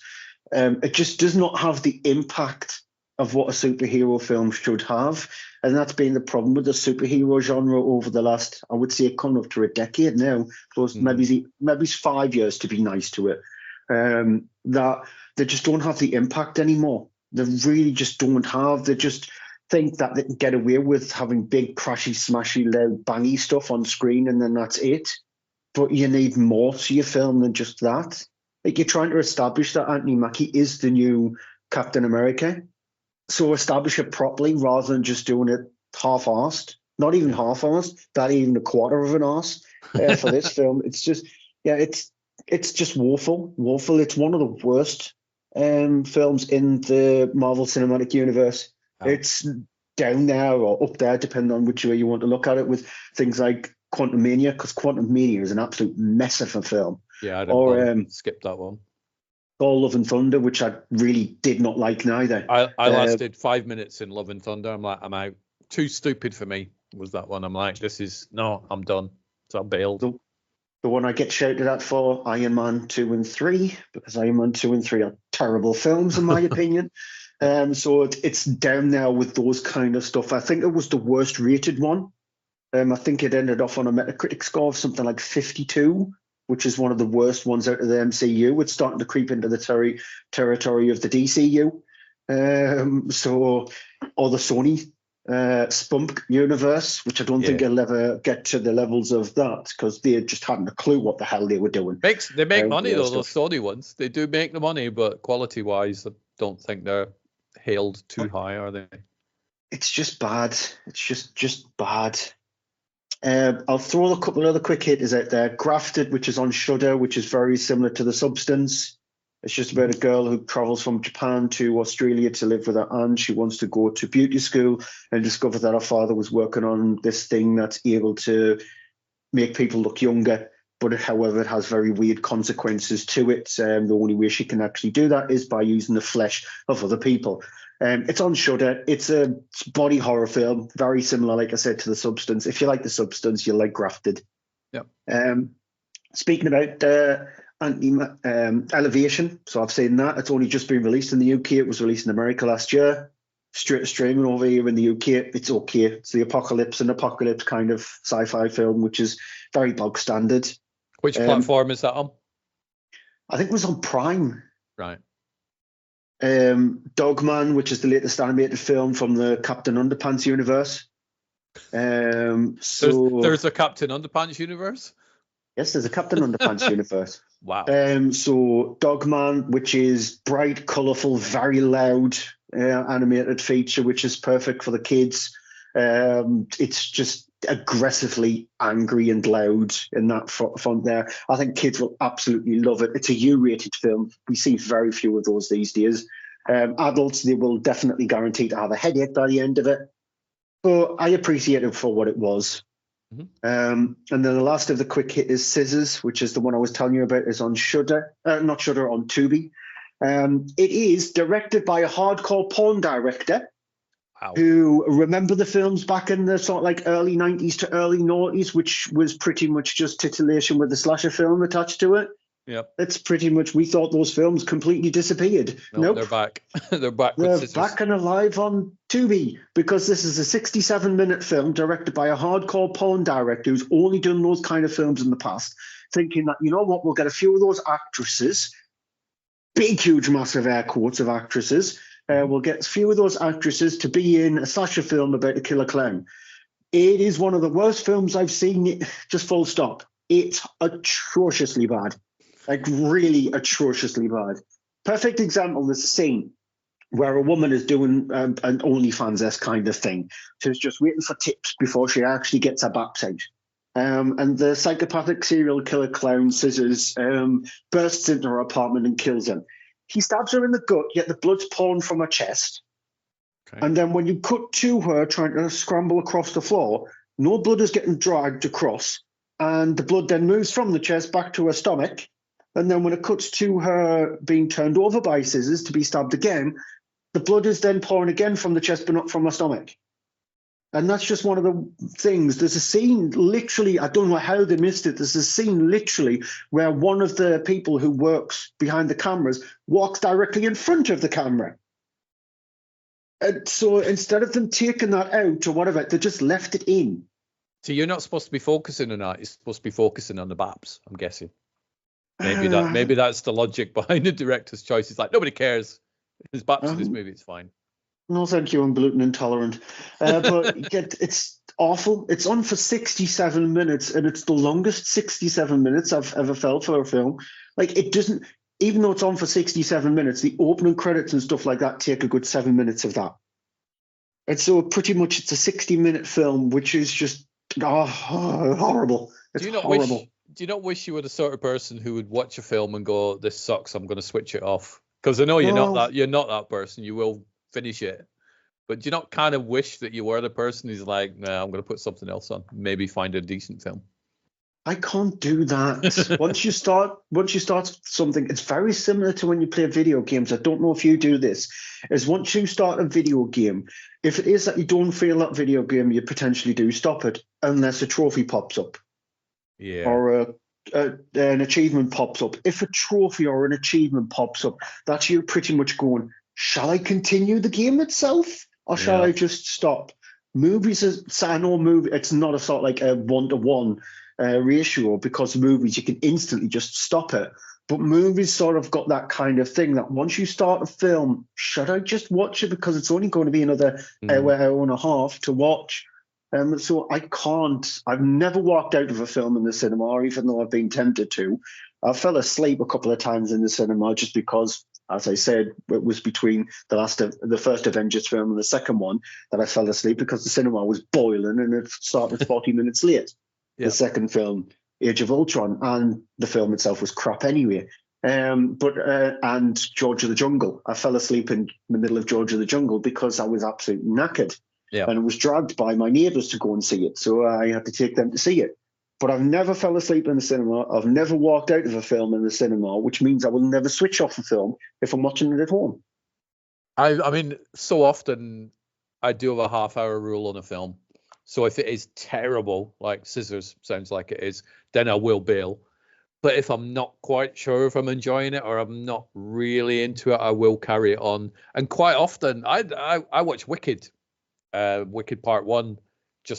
It just does not have the impact of what a superhero film should have. And that's been the problem with the superhero genre over the last, I would say, coming up to a decade now. Close, maybe 5 years to be nice to it. That they just don't have the impact anymore. They really just don't have. They just think that they can get away with having big, crashy, smashy, loud, bangy stuff on screen, and then that's it. But you need more to your film than just that. Like, you're trying to establish that Anthony Mackie is the new Captain America. So establish it properly rather than just doing it half-assed. Not even half-assed, not even a quarter of an arse for this film. It's just, it's just woeful. Woeful. It's one of the worst films in the Marvel Cinematic Universe. Oh. It's down there or up there, depending on which way you want to look at it, with things like Quantum Mania, because Quantum Mania is an absolute mess of a film. Yeah, I don't skip that one. Or Love and Thunder, which I really did not like neither. I lasted 5 minutes in Love and Thunder. I'm like, I'm out. Too stupid for me was that one. I'm like, I'm done. So I bailed. The one I get shouted at for, Iron Man 2 and 3, because Iron Man 2 and 3 are terrible films, in my opinion. So it's down there with those kind of stuff. I think it was the worst rated one. I think it ended off on a Metacritic score of something like 52, which is one of the worst ones out of the MCU. It's starting to creep into the territory of the DCU. Or the Sony Spunk universe, which I don't think it'll ever get to the levels of that, because they just hadn't a clue what the hell they were doing. They make money though, those Sony ones. They do make the money, but quality-wise, I don't think they're hailed too high, are they? It's just bad. It's just bad. I'll throw a couple of other quick hitters out there. Grafted, which is on Shudder, which is very similar to The Substance. It's just about a girl who travels from Japan to Australia to live with her aunt. She wants to go to beauty school and discover that her father was working on this thing that's able to make people look younger. But however, it has very weird consequences to it. The only way she can actually do that is by using the flesh of other people. It's on Shudder. It's a body horror film, very similar, like I said, to The Substance. If you like The Substance, you'll like Grafted. Yep. Speaking about Elevation, so I've seen that. It's only just been released in the UK. It was released in America last year. Straight to streaming over here in the UK. It's okay. It's the apocalypse kind of sci-fi film, which is very bog standard. Which platform is that on? I think it was on Prime. Right. Dogman, which is the latest animated film from the Captain Underpants universe. There's a Captain Underpants universe? Yes, there's a Captain Underpants universe. Wow. So Dogman, which is bright, colourful, very loud animated feature, which is perfect for the kids. It's just aggressively angry and loud in that front there. I think kids will absolutely love it. It's a U-rated film. We see very few of those these days. Adults, they will definitely guarantee to have a headache by the end of it. But I appreciate it for what it was. Mm-hmm. And then the last of the quick hit is Scissors, which is the one I was telling you about, is on Shudder. Not Shudder, on Tubi. It is directed by a hardcore porn director. Wow. Who remember the films back in the sort of like early 90s to early 90s, which was pretty much just titillation with the slasher film attached to it. Yep. It's pretty much, we thought those films completely disappeared. Nope. They're back. They're back with They're Scissors. Back and alive on Tubi, because this is a 67-minute film directed by a hardcore porn director who's only done those kind of films in the past, thinking that, you know what, we'll get a few of those actresses, big, huge, massive air quotes of actresses, we'll get a few of those actresses to be in a slasher film about a killer clown. It is one of the worst films I've seen, just full stop. It's atrociously bad. Like, really atrociously bad. Perfect example is a scene where a woman is doing an OnlyFans-esque kind of thing. She's just waiting for tips before she actually gets her back out. And the psychopathic serial killer clown Scissors bursts into her apartment and kills him. He stabs her in the gut, yet the blood's pouring from her chest. Okay. And then when you cut to her trying to scramble across the floor, no blood is getting dragged across, and the blood then moves from the chest back to her stomach. And then when it cuts to her being turned over by Scissors to be stabbed again, the blood is then pouring again from the chest, but not from her stomach. And that's just one of the things. There's a scene, literally, I don't know how they missed it. There's a scene, literally, where one of the people who works behind the cameras walks directly in front of the camera. And so instead of them taking that out or whatever, they just left it in. So you're not supposed to be focusing on that. You're supposed to be focusing on the Baps, I'm guessing. Maybe that's the logic behind the director's choice. It's like, nobody cares. There's Baps in this movie, it's fine. No, thank you. I'm gluten intolerant. But it's awful. It's on for 67 minutes, and it's the longest 67 minutes I've ever felt for a film. Like, it doesn't, even though it's on for 67 minutes, the opening credits and stuff like that take a good 7 minutes of that. And so pretty much it's a 60-minute film, which is just horrible. It's horrible. Do you not wish you were the sort of person who would watch a film and go, "This sucks, I'm going to switch it off"? Because I know you're not that person. You will finish it, but do you not kind of wish that you were the person who's like, "Nah, I'm going to put something else on, maybe find a decent film"? I can't do that. Once you start something, it's very similar to when you play video games. I don't know if you do this. Is once you start a video game, if it is that you don't feel that video game, you potentially do stop it unless a trophy pops up, or an achievement pops up. If a trophy or an achievement pops up, that's you pretty much going, shall I continue the game itself, or shall I just stop? Movies I know it's not a sort of like a 1-to-1 ratio, because movies you can instantly just stop it. But movies sort of got that kind of thing that once you start a film, should I just watch it because it's only going to be another hour and a half to watch? So I can't. I've never walked out of a film in the cinema, even though I've been tempted to. I fell asleep a couple of times in the cinema just because, as I said, it was between the first Avengers film and the second one that I fell asleep because the cinema was boiling and it started 40 minutes late. The second film, Age of Ultron, and the film itself was crap anyway. And George of the Jungle. I fell asleep in the middle of George of the Jungle because I was absolutely knackered. And I was dragged by my neighbours to go and see it. So I had to take them to see it. But I've never fell asleep in the cinema. I've never walked out of a film in the cinema, which means I will never switch off a film if I'm watching it at home. I mean, so often I do have a half-hour rule on a film. So if it is terrible, like Scissors sounds like it is, then I will bail. But if I'm not quite sure if I'm enjoying it or I'm not really into it, I will carry it on. And quite often, I watch Wicked Part 1.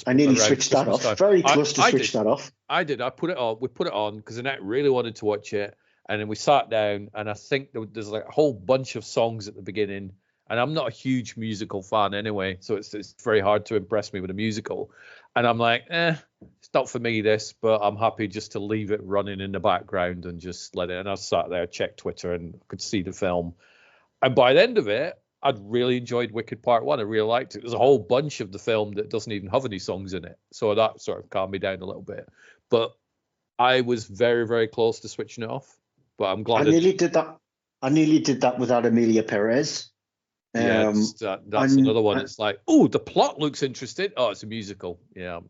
I nearly switched that off. Very close to switch that off. I did. I put it on. We put it on because Annette really wanted to watch it. And then we sat down, and I think there's like a whole bunch of songs at the beginning. And I'm not a huge musical fan anyway, so it's very hard to impress me with a musical. And I'm like, it's not for me, this, but I'm happy just to leave it running in the background and just let it. And I sat there, checked Twitter, and could see the film. And by the end of it, I'd really enjoyed Wicked Part 1. I really liked it. There's a whole bunch of the film that doesn't even have any songs in it. So that sort of calmed me down a little bit. But I was very, very close to switching it off. But I'm glad I nearly did that. I nearly did that without Amelia Perez. Yeah, that's another one. It's like, oh, the plot looks interesting. Oh, it's a musical. Yeah,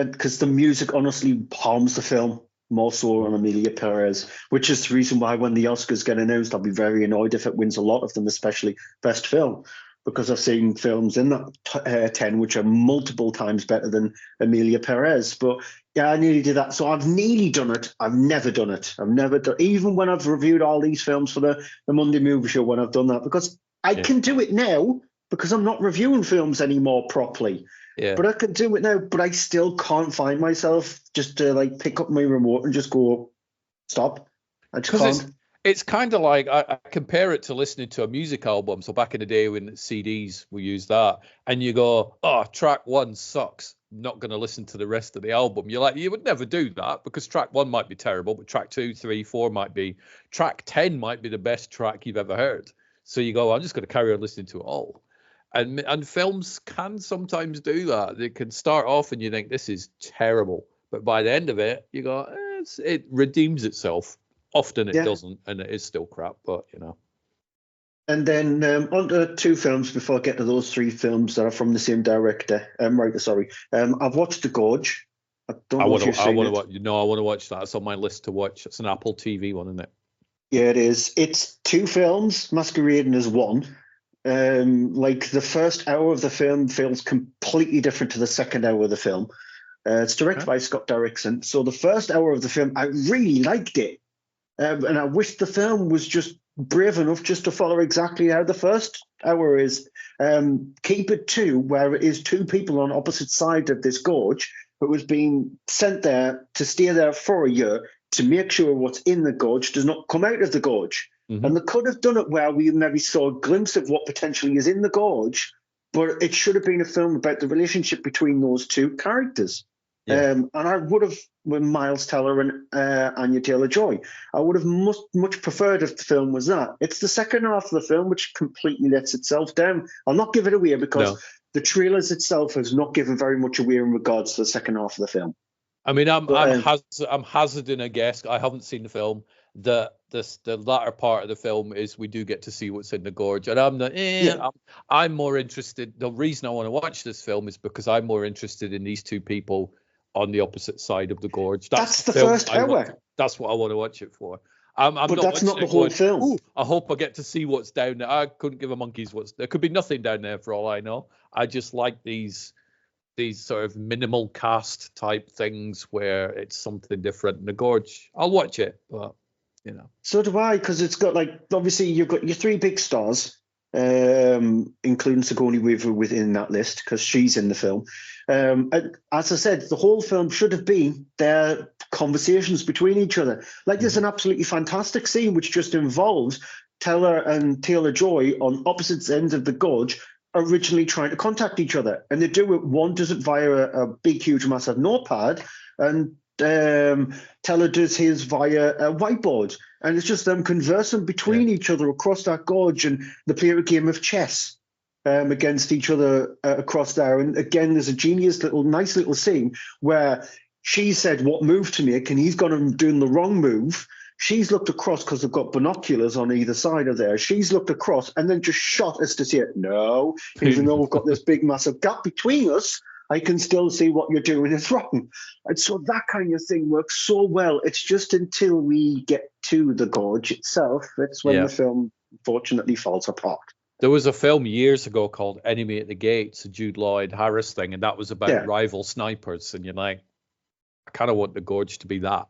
because the music honestly harms the film more so on Amelia Perez, which is the reason why when the Oscars get announced, I'll be very annoyed if it wins a lot of them, especially Best Film, because I've seen films in that 10 which are multiple times better than Amelia Perez. But yeah, I nearly did that. So I've nearly done it. I've never done it. Even when I've reviewed all these films for the Monday Movie Show, when I've done that, because I can do it now because I'm not reviewing films anymore properly. Yeah. But I can do it now, but I still can't find myself just to like pick up my remote and just go, stop. I just can't. It's kind of like, I compare it to listening to a music album. So back in the day when CDs, we used that. And you go, oh, track 1 sucks. Not going to listen to the rest of the album. You're like, you would never do that because track 1 might be terrible, but track 2, 3, 4 might be. Track 10 might be the best track you've ever heard. So you go, I'm just going to carry on listening to it all. And films can sometimes do that. They can start off and you think, this is terrible. But by the end of it, you go, it redeems itself. Often it doesn't, and it is still crap, but, you know. And then on to 2 films before I get to those 3 films that are from the same director. I've watched The Gorge. I want to watch that. It's on my list to watch. It's an Apple TV one, isn't it? Yeah, it is. It's 2 films masquerading as one. Like the first hour of the film feels completely different to the second hour of the film. It's directed by Scott Derrickson. So the first hour of the film, I really liked it. And I wish the film was just brave enough just to follow exactly how the first hour is. Keep it to where it is two people on opposite sides of this gorge who has been sent there to stay there for a year to make sure what's in the gorge does not come out of the gorge. Mm-hmm. And they could have done it where we maybe saw a glimpse of what potentially is in the gorge, but it should have been a film about the relationship between those two characters. Yeah. And I would have, with Miles Teller and Anya Taylor-Joy, I would have much preferred if the film was that. It's the second half of the film which completely lets itself down. I'll not give it away because the trailers itself has not given very much away in regards to the second half of the film. I mean, I'm hazarding a guess. I haven't seen the film. The latter part of the film is we do get to see what's in the gorge, and I'm more interested. The reason I want to watch this film is because I'm more interested in these two people on the opposite side of the gorge. That's the first hour. That's what I want to watch it for. But that's not the whole film. I hope I get to see what's down there. I couldn't give a monkey's what's there. Could be nothing down there for all I know. I just like these sort of minimal cast type things where it's something different in the gorge. I'll watch it, but So do I, because it's got obviously you've got your three big stars, including Sigourney Weaver within that list because she's in the film. And as I said, the whole film should have been their conversations between each other. There's an absolutely fantastic scene which just involves Teller and Taylor-Joy on opposite ends of the gorge originally trying to contact each other. And they do it, one does it via a big, huge, massive notepad, and Teller does his via a whiteboard. And it's just them conversing between each other across that gorge, and they play a game of chess against each other across there. And again, there's a nice little scene where she said what move to make, and he's gone and doing the wrong move. She's looked across because they've got binoculars on either side of there. She's looked across and then just shot us to see it. No, even though we've got this big, massive gap between us, I can still see what you're doing is wrong. And so that kind of thing works so well. It's just until we get to the gorge itself, that's when the film, unfortunately, falls apart. There was a film years ago called Enemy at the Gates, a Jude Lloyd Harris thing, and that was about rival snipers. And you're like, I kind of want the gorge to be that.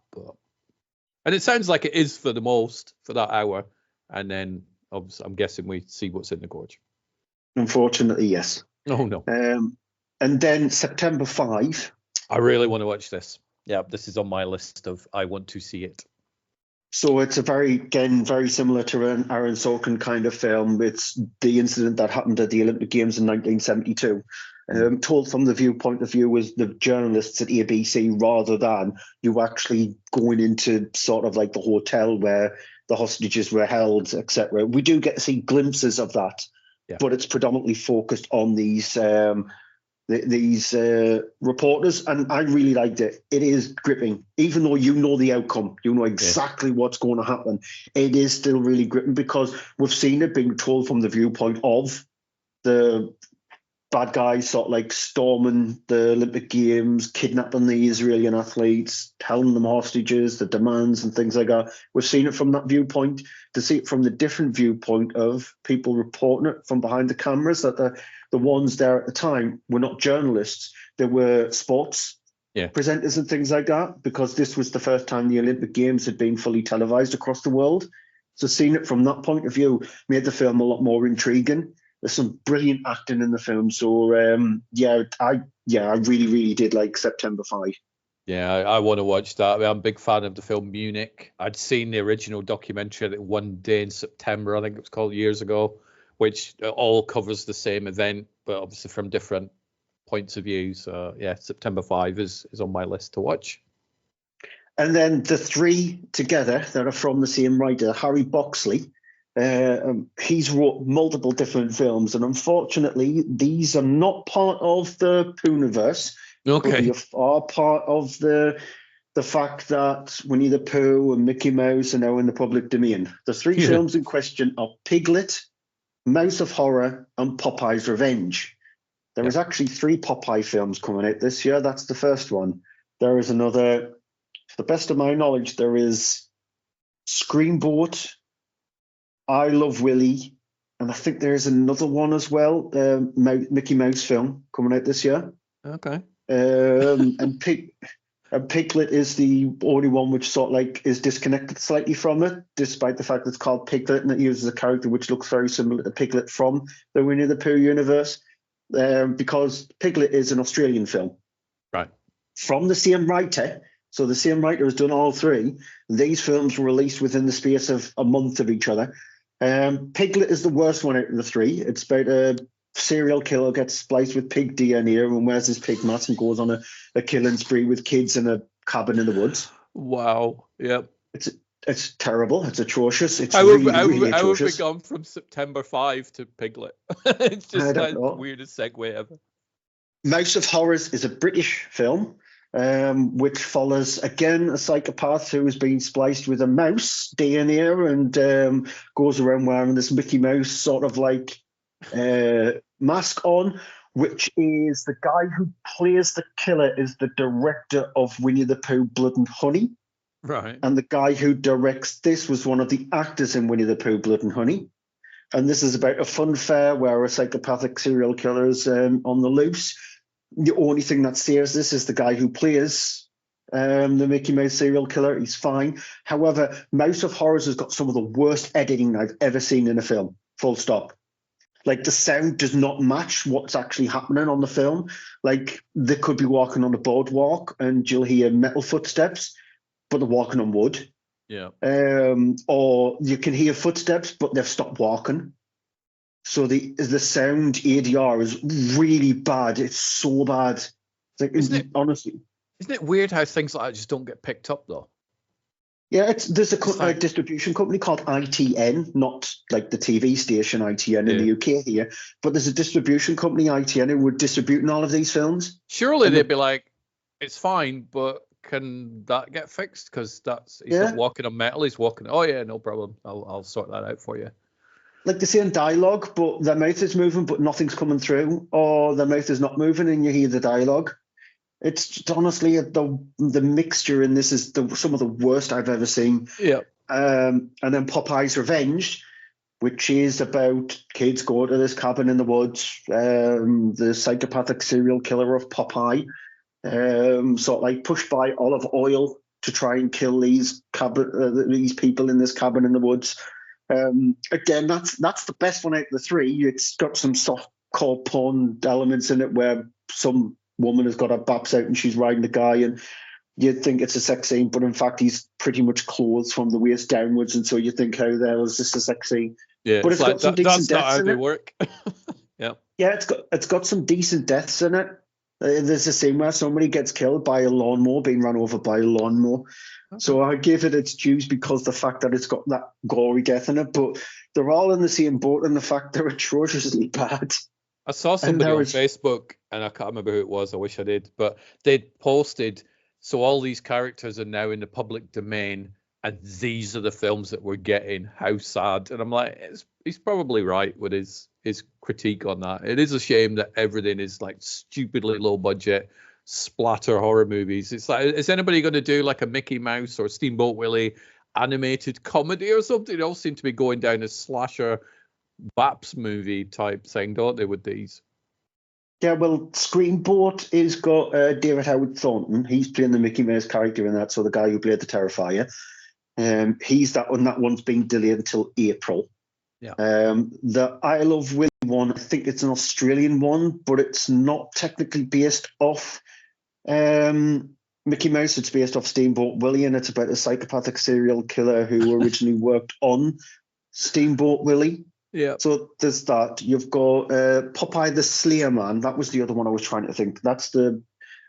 And it sounds like it is for the most, for that hour. And then, obviously, I'm guessing we see what's in the gorge. Unfortunately, yes. Oh, no. And then September 5. I really want to watch this. Yeah, this is on my list of I want to see it. So it's very similar to an Aaron Sorkin kind of film. It's the incident that happened at the Olympic Games in 1972. Told from the viewpoint of view as the journalists at ABC, rather than you actually going into sort of like the hotel where the hostages were held, etc. We do get to see glimpses of that, but it's predominantly focused on these reporters, and I really liked it. It is gripping, even though you know the outcome, you know exactly what's going to happen. It is still really gripping because we've seen it being told from the viewpoint of the bad guys, sort of like storming the Olympic Games, kidnapping the Israeli athletes, telling them hostages, the demands and things like that. We've seen it from that viewpoint. To see it from the different viewpoint of people reporting it from behind the cameras, that the ones there at the time were not journalists, they were sports presenters and things like that, because this was the first time the Olympic Games had been fully televised across the world. So seeing it from that point of view made the film a lot more intriguing. There's some brilliant acting in the film. So, I really, really did like September 5. Yeah, I want to watch that. I mean, I'm a big fan of the film Munich. I'd seen the original documentary that One Day in September, I think it was called, years ago, which all covers the same event, but obviously from different points of view. So, September 5 is on my list to watch. And then the three together that are from the same writer, Harry Boxley. He's wrote multiple different films, and unfortunately, these are not part of the Poohniverse. Okay, they are part of the fact that Winnie the Pooh and Mickey Mouse are now in the public domain. The three films in question are Piglet, Mouse of Horror, and Popeye's Revenge. There is actually 3 Popeye films coming out this year. That's the first one. There is another, to the best of my knowledge, there is Screamboat, I Love Willie, and I think there is another one as well, Mickey Mouse film coming out this year. Okay. And Piglet is the only one which sort of like is disconnected slightly from it, despite the fact that it's called Piglet and it uses a character which looks very similar to Piglet from the Winnie the Pooh universe, because Piglet is an Australian film. Right. From the same writer. So the same writer has done all three. These films were released within the space of a month of each other. Piglet is the worst one out of the three. It's about a serial killer gets spliced with pig DNA and wears his pig mask and goes on a killing spree with kids in a cabin in the woods. Wow. Yep. It's terrible. It's atrocious. It's How really have we atrocious. gone from September 5 to Piglet? It's just like the weirdest segue ever. Mouse of Horrors is a British film, which follows, again, a psychopath who has been spliced with a mouse DNA and goes around wearing this Mickey Mouse sort of like mask on, which is the guy who plays the killer is the director of Winnie the Pooh, Blood and Honey. Right. And the guy who directs this was one of the actors in Winnie the Pooh, Blood and Honey. And this is about a fun fair where a psychopathic serial killer is on the loose. The only thing that saves this is the guy who plays the Mickey Mouse serial killer. He's fine. However, Mouse of Horrors has got some of the worst editing I've ever seen in a film. Full stop. Like, the sound does not match what's actually happening on the film. Like, they could be walking on a boardwalk and you'll hear metal footsteps, but they're walking on wood. Yeah. Or you can hear footsteps, but they've stopped walking. So the sound ADR is really bad. It's so bad. It's like, honestly. Isn't it weird how things like that just don't get picked up, though? Yeah, there's a distribution company called ITN, not like the TV station ITN in the UK here, but there's a distribution company, ITN, who would distributing all of these films. Surely they'd be like, it's fine, but can that get fixed? Because he's not walking on metal, he's walking. Oh yeah, no problem. I'll sort that out for you. Like the same dialogue, but their mouth is moving, but nothing's coming through, or their mouth is not moving, and you hear the dialogue. It's just, honestly, the mixture in this is some of the worst I've ever seen. Yeah. And then Popeye's Revenge, which is about kids going to this cabin in the woods. The psychopathic serial killer of Popeye, sort of like pushed by olive oil to try and kill these people in this cabin in the woods. Again, that's the best one out of the three. It's got some soft-core porn elements in it where some woman has got her baps out and she's riding the guy, and you'd think it's a sex scene, but in fact he's pretty much clothed from the waist downwards, and so you think, how the hell is this a sex scene? Yeah, but it's got some decent deaths deaths in it. That's not how they work. Yeah, it's got some decent deaths in it. There's a scene where somebody gets killed by a lawnmower, being run over by a lawnmower. Okay. So I give it its dues because the fact that it's got that gory death in it, but they're all in the same boat in the fact they're atrociously bad. I saw somebody on Facebook, and I can't remember who it was. I wish I did, but they'd posted, so all these characters are now in the public domain, and these are the films that we're getting. How sad. And I'm like, he's probably right with his critique on that. It is a shame that everything is like stupidly low budget splatter horror movies. It's like, is anybody going to do like a Mickey Mouse or Steamboat Willie animated comedy or something? They all seem to be going down a slasher Baps movie type thing, don't they, with these? Yeah, well, Screamboat has got David Howard Thornton. He's playing the Mickey Mouse character in that, so the guy who played the Terrifier. He's that one. That one's been delayed until April. Yeah. The I Love Willie one, I think it's an Australian one, but it's not technically based off Mickey Mouse. It's based off Steamboat Willie, and it's about a psychopathic serial killer who originally worked on Steamboat Willie. Yeah. So there's that. You've got Popeye the Slayer Man. That was the other one I was trying to think. That's a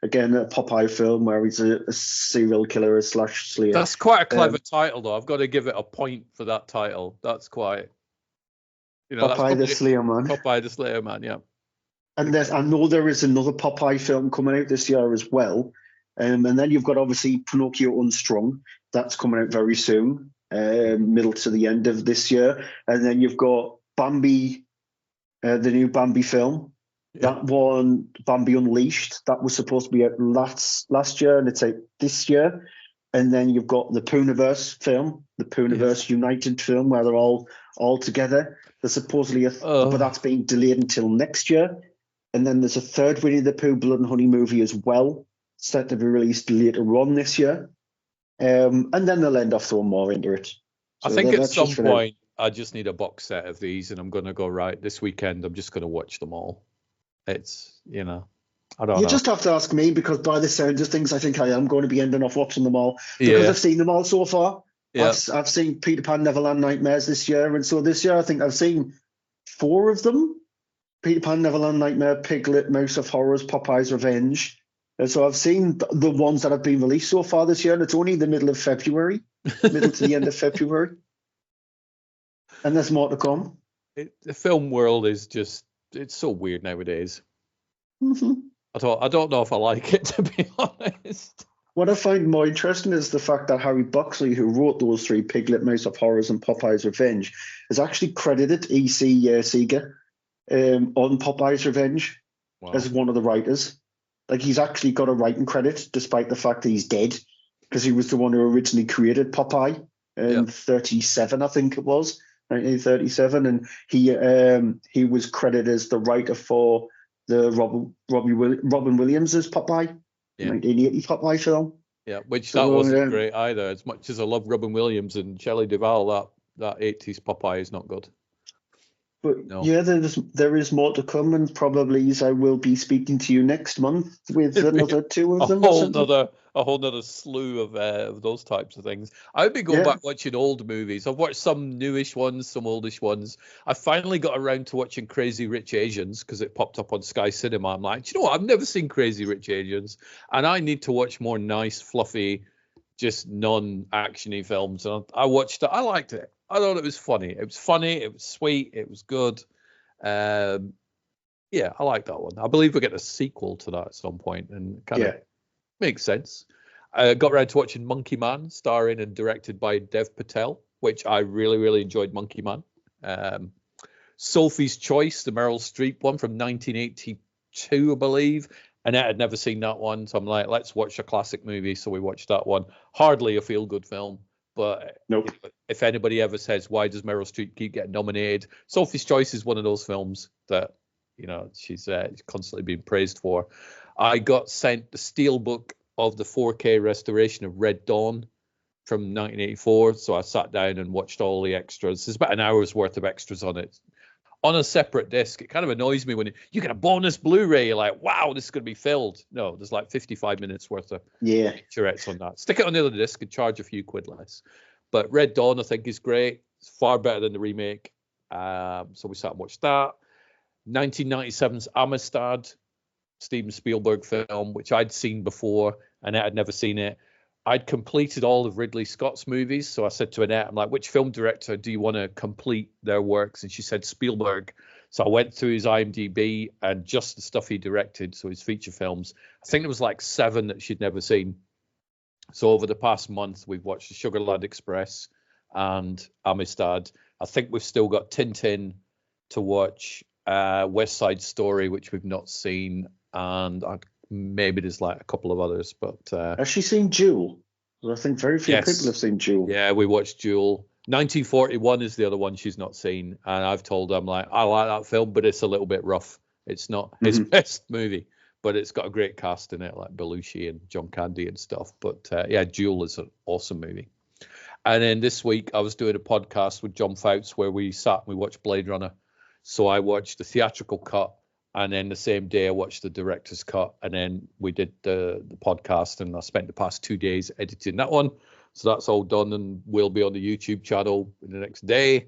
Popeye film where he's a serial killer / slayer. That's quite a clever title, though. I've got to give it a point for that title. That's quite, Popeye the Slayer Man. Popeye the Slayer Man, yeah. And I know there is another Popeye film coming out this year as well. And then you've got obviously Pinocchio Unstrung. That's coming out very soon. Middle to the end of this year, and then you've got Bambi, the new Bambi film. Yeah. That one, Bambi Unleashed, that was supposed to be out last year, and it's out this year. And then you've got the Poohniverse film, the Poohniverse United film, where they're all together. There's supposedly Oh. but that's being delayed until next year. And then there's a third Winnie the Pooh Blood and Honey movie as well, set to be released later on this year. And then they'll end off throwing more into it. I So think at that's some just for now. point I just need a box set of these, and I'm going to go right this weekend. I'm just going to watch them all. It's I don't You know. just have to ask me, because by the sounds of things, I think I am going to be ending off watching them all because Yeah. I've seen them all so far. Yeah. I've seen Peter Pan Neverland Nightmares this year, and so this year I think I've seen 4 of them: Peter Pan Neverland Nightmare, Piglet, Mouse of Horrors, Popeye's Revenge. And so I've seen the ones that have been released so far this year, and it's only the middle of February, middle to the end of February, and there's more to come. The film world is it's so weird nowadays. Mm-hmm. I don't know if I like it, to be honest. What I find more interesting is the fact that Harry Buxley, who wrote those 3, Piglet, Mouse of Horrors, and Popeye's Revenge, is actually credited E.C. Seeger on Popeye's Revenge as one of the writers. Like, he's actually got a writing credit, despite the fact that he's dead, because he was the one who originally created Popeye in 37, I think it was, 1937, and he was credited as the writer for the Robin Williams' Popeye. 1980 Popeye film. Yeah, which that wasn't great either. As much as I love Robin Williams and Shelley Duvall, that 80s Popeye is not good. But yeah, there is more to come, and probably I will be speaking to you next month with another 2 of them. A whole nother slew of those types of things. I would be going back watching old movies. I've watched some newish ones, some oldish ones. I finally got around to watching Crazy Rich Asians because it popped up on Sky Cinema. I'm like, do you know what? I've never seen Crazy Rich Asians, and I need to watch more nice, fluffy, just non-actiony films. And I watched it. I liked it. I thought it was funny. It was funny. It was sweet. It was good. Yeah, I like that one. I believe we'll get a sequel to that at some point, and kind of makes sense. I got around to watching Monkey Man, starring and directed by Dev Patel, which I really, really enjoyed. Monkey Man. Sophie's Choice, the Meryl Streep one from 1982, I believe. Annette had never seen that one, so I'm like, let's watch a classic movie. So we watched that one. Hardly a feel-good film. But if anybody ever says, why does Meryl Streep keep getting nominated? Sophie's Choice is one of those films that, she's constantly being praised for. I got sent the steelbook of the 4K restoration of Red Dawn from 1984. So I sat down and watched all the extras. There's about an hour's worth of extras on it. On a separate disc. It kind of annoys me when you get a bonus Blu-ray. You're like, wow, this is going to be filled. No, there's like 55 minutes worth of featurettes on that. Stick it on the other disc and charge a few quid less. But Red Dawn, I think, is great. It's far better than the remake. So we sat and watched that. 1997's Amistad, Steven Spielberg film, which I'd seen before. Annette had never seen it. I'd completed all of Ridley Scott's movies. So I said to Annette, I'm like, which film director do you want to complete their works? And she said Spielberg. So I went through his IMDb and just the stuff he directed, so his feature films. I think there was like 7 that she'd never seen. So over the past month, we've watched The Sugarland Express and Amistad. I think we've still got Tintin to watch, West Side Story, which we've not seen, and maybe there's like a couple of others. But has she seen Jewel? I think very few people have seen Jewel. Yeah, we watched Jewel. 1941 is the other one she's not seen, and I've told her, I'm like, I like that film, but it's a little bit rough. It's not his best movie, but it's got a great cast in it, like Belushi and John Candy and stuff. But Jewel is an awesome movie. And then this week I was doing a podcast with John Fouts where we sat and we watched Blade Runner. So I watched the theatrical cut, and then the same day I watched the director's cut, and then we did the podcast, and I spent the past 2 days editing that one. So that's all done and will be on the YouTube channel in the next day.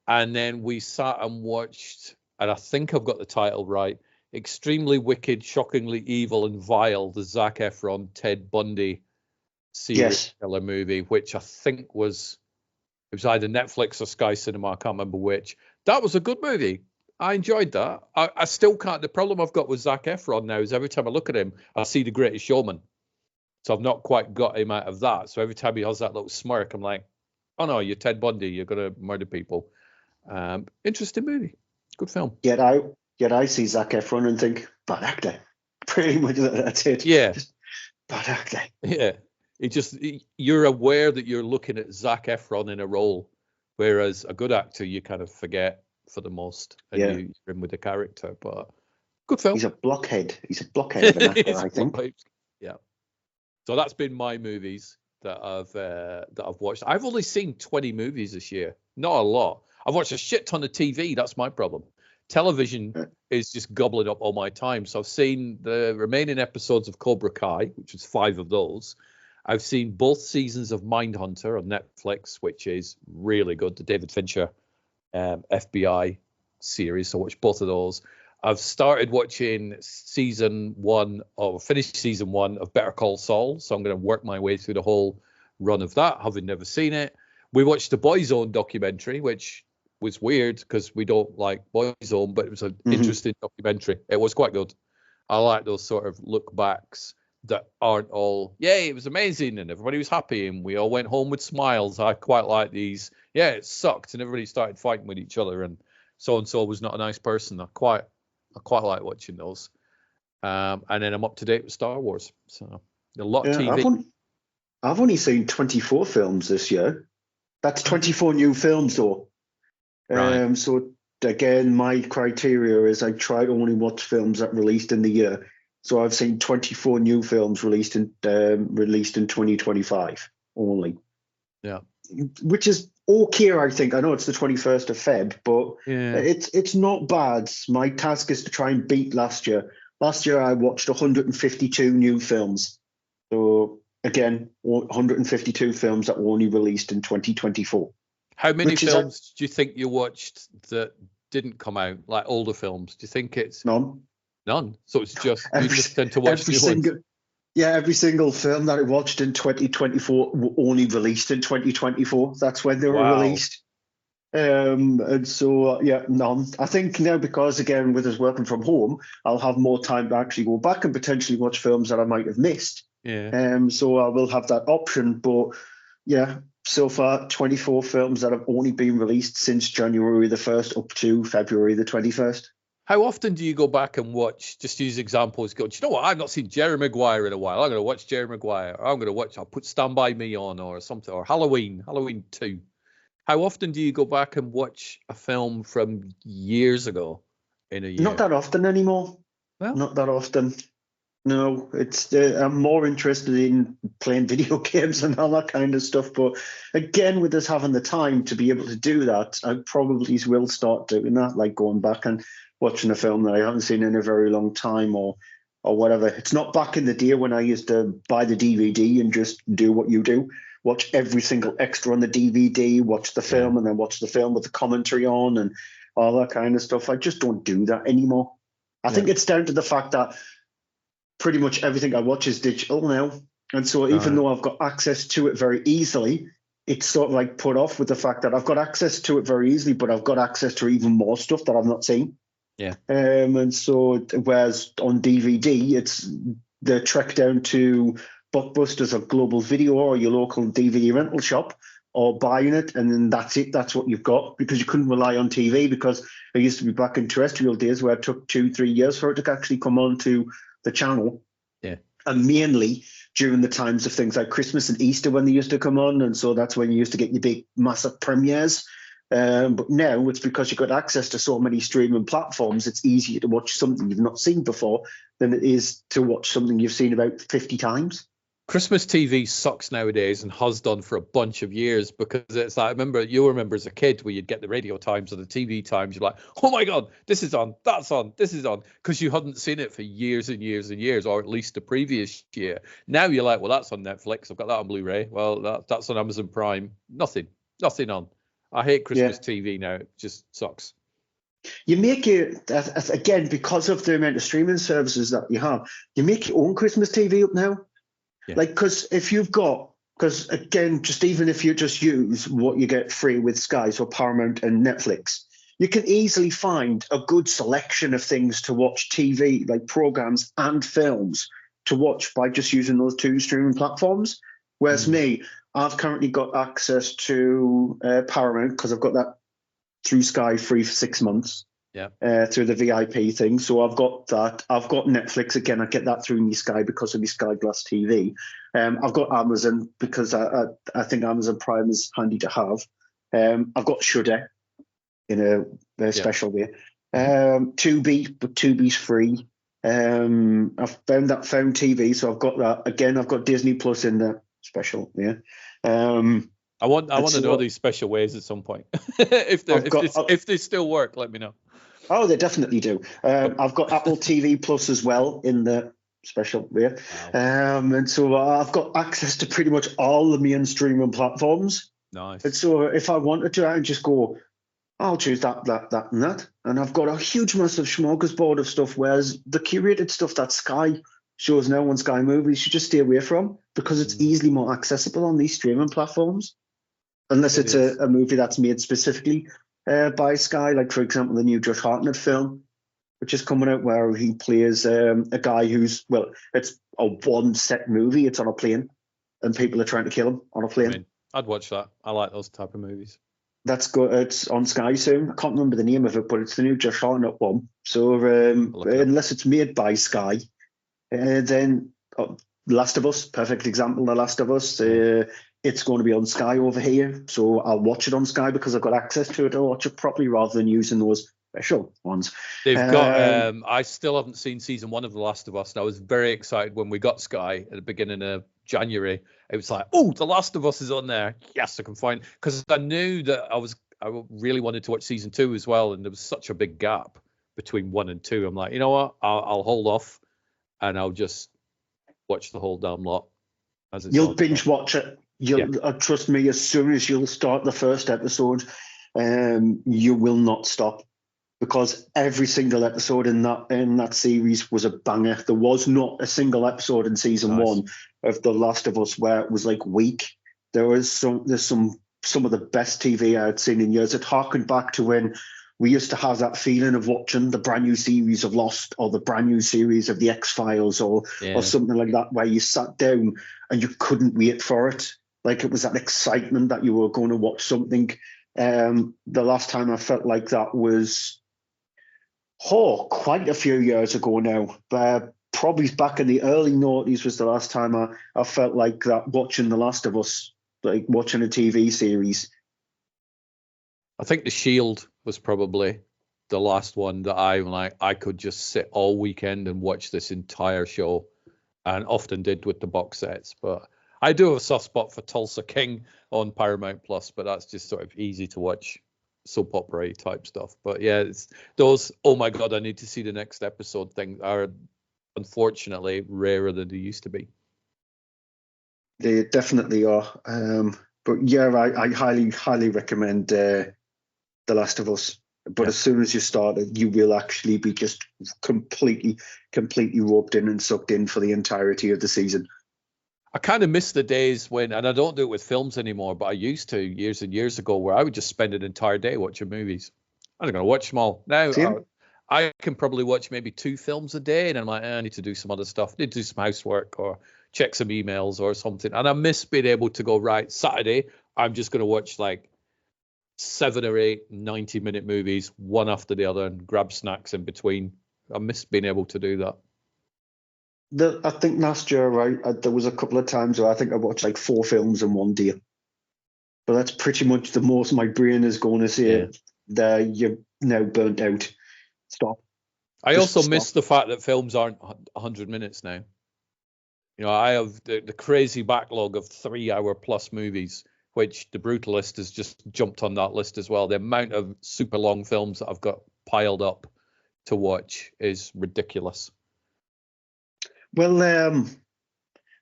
And then we sat and watched, and I think I've got the title right, Extremely Wicked, Shockingly Evil and Vile, the Zac Efron, Ted Bundy serial killer movie, which I think was either Netflix or Sky Cinema, I can't remember which. That was a good movie. I enjoyed that. I still can't. The problem I've got with Zac Efron now is every time I look at him, I see The Greatest Showman. So I've not quite got him out of that. So every time he has that little smirk, I'm like, oh no, you're Ted Bundy. You're going to murder people. Interesting movie. Good film. Yet I see Zac Efron and think, bad actor. Pretty much that's it. Yeah. Just bad actor. Yeah. You're aware that you're looking at Zac Efron in a role, whereas a good actor, you kind of forget for the most, and Yeah. you're in with the character. But good film. He's a blockhead. He's a blockhead of an actor, I think. Yeah. So that's been my movies that I've watched. I've only seen 20 movies this year. Not a lot. I've watched a shit ton of TV. That's my problem. Television is just gobbling up all my time. So I've seen the remaining episodes of Cobra Kai, which is 5 of those. I've seen both seasons of Mindhunter on Netflix, which is really good. The David Fincher FBI series. So I watched both of those. I've started watching finished season 1 of Better Call Saul. So I'm going to work my way through the whole run of that, having never seen it. We watched the Boyzone documentary, which was weird because we don't like Boyzone, but it was an interesting documentary. It was quite good. I like those sort of look backs that aren't all, yay, it was amazing and everybody was happy and we all went home with smiles. I quite like these. Yeah, it sucked and everybody started fighting with each other and so was not a nice person. I quite like watching those. And then I'm up to date with Star Wars. So a lot of TV. I've only seen 24 films this year. That's 24 new films though. Right. So again, my criteria is I try to only watch films that released in the year. So I've seen 24 new films released in 2025 only. Yeah. Which is okay, I think. I know it's the 21st of Feb, but yeah. it's not bad. My task is to try and beat last year. Last year I watched 152 new films. So again, 152 films that were only released in 2024. How many films do you think you watched that didn't come out, like older films? Do you think it's none? None. So it's just you just tend to watch new ones. Yeah, every single film that I watched in 2024 were only released in 2024. That's when they were released. And so, none. I think now because, again, with us working from home, I'll have more time to actually go back and potentially watch films that I might have missed. Yeah. So I will have that option. But, yeah, so far, 24 films that have only been released since January the 1st up to February the 21st. How often do you go back and watch, just use examples, go, do you know what, I've not seen Jerry Maguire in a while. I'm going to watch Jerry Maguire. Or I'll put Stand By Me on or something, or Halloween 2. How often do you go back and watch a film from years ago in a year? Not that often anymore. Well, not that often. No, it's I'm more interested in playing video games and all that kind of stuff. But again, with us having the time to be able to do that, I probably will start doing that, like going back and watching a film that I haven't seen in a very long time or whatever. It's not back in the day when I used to buy the DVD and just do what you do, watch every single extra on the DVD, watch the film and then watch the film with the commentary on and all that kind of stuff. I just don't do that anymore. I think it's down to the fact that pretty much everything I watch is digital now. And so even though I've got access to it very easily, it's sort of like put off with the fact that I've got access to it very easily, but I've got access to even more stuff that I've not seen. Yeah. And so whereas on DVD, it's the trek down to Blockbusters or Global Video or your local DVD rental shop or buying it, and then that's it. That's what you've got, because you couldn't rely on TV, because it used to be back in terrestrial days where it took 2-3 years for it to actually come onto the channel. Yeah. And mainly during the times of things like Christmas and Easter when they used to come on. And so that's when you used to get your big, massive premieres. But now it's because you've got access to so many streaming platforms, it's easier to watch something you've not seen before than it is to watch something you've seen about 50 times. Christmas TV sucks nowadays and has done for a bunch of years, because it's like, you'll remember as a kid where you'd get the radio times or the TV times. You're like, oh my God, this is on, that's on, this is on, because you hadn't seen it for years and years and years, or at least the previous year. Now you're like, well, that's on Netflix. I've got that on Blu-ray. Well, that's on Amazon Prime. Nothing on. I hate Christmas TV now. It just sucks. You make it, again, because of the amount of streaming services that you have, you make your own Christmas TV up now. Yeah. Like, because again, just even if you just use what you get free with Sky, so Paramount and Netflix, you can easily find a good selection of things to watch, TV, like programs and films to watch by just using those two streaming platforms. Whereas me, I've currently got access to Paramount because I've got that through Sky free for 6 months. Yeah. Through the VIP thing. So I've got that. I've got Netflix again. I get that through my Sky because of my Sky Glass TV. I've got Amazon because I think Amazon Prime is handy to have. I've got Shudder. in a special way. Tubi, but Tubi's free. I've found TV, so I've got that again. I've got Disney Plus in the special. Yeah. I want to know these special ways at some point. if they still work, let me know. Oh, they definitely do. I've got Apple TV Plus as well in the special way. Wow. And so I've got access to pretty much all the main streaming platforms. Nice. And so if I wanted to, I would just go, I'll choose that, and that. And I've got a huge, massive smorgasbord of stuff, whereas the curated stuff that Sky shows now on Sky Movies, you just stay away from because it's easily more accessible on these streaming platforms. Unless it's a movie that's made specifically by Sky, like, for example, the new Josh Hartnett film, which is coming out where he plays a guy who's, well, it's a one-set movie. It's on a plane, and people are trying to kill him on a plane. I mean, I'd watch that. I like those type of movies. That's good. It's on Sky soon. I can't remember the name of it, but it's the new Josh Hartnett one. So unless it's made by Sky, then Last of Us, perfect example, The Last of Us. It's going to be on Sky over here, so I'll watch it on Sky because I've got access to it. I'll watch it properly rather than using those special ones. They've got. I still haven't seen season 1 of The Last of Us, and I was very excited when we got Sky at the beginning of January. It was like, oh, The Last of Us is on there. Yes, I can find, because I knew that I really wanted to watch season 2 as well, and there was such a big gap between 1 and 2. I'm like, you know what? I'll hold off, and I'll just watch the whole damn lot. You'll binge watch it. Trust me, as soon as you'll start the first episode, you will not stop, because every single episode in that series was a banger. There was not a single episode in season 1 of The Last of Us where it was like weak. There's some of the best TV I had seen in years. It harkened back to when we used to have that feeling of watching the brand new series of Lost or the brand new series of The X-Files or something like that, where you sat down and you couldn't wait for it. Like, it was that excitement that you were going to watch something. The last time I felt like that was quite a few years ago now. Probably back in the early 90s was the last time I felt like that, watching The Last of Us, like watching a TV series. I think The Shield was probably the last one that I could just sit all weekend and watch this entire show, and often did with the box sets. But I do have a soft spot for Tulsa King on Paramount Plus, but that's just sort of easy to watch soap opera type stuff. But yeah, it's those, oh my God, I need to see the next episode things are unfortunately rarer than they used to be. They definitely are. But yeah, I highly recommend The Last of Us. But as soon as you start it, you will actually be just completely roped in and sucked in for the entirety of the season. I kind of miss the days when, and I don't do it with films anymore, but I used to years and years ago, where I would just spend an entire day watching movies. I was going to watch them all. Now I can probably watch maybe 2 films a day, and I'm like, I need to do some other stuff. I need to do some housework or check some emails or something. And I miss being able to go, right, Saturday, I'm just going to watch like 7 or 8 90-minute movies, one after the other, and grab snacks in between. I miss being able to do that. I think last year, there was a couple of times where I think I watched like 4 films in one day. But that's pretty much the most my brain is going to say, that you're now burnt out. Stop. I also miss the fact that films aren't 100 minutes now. You know, I have the crazy backlog of 3-hour plus movies, which The Brutalist has just jumped on that list as well. The amount of super long films that I've got piled up to watch is ridiculous. Well,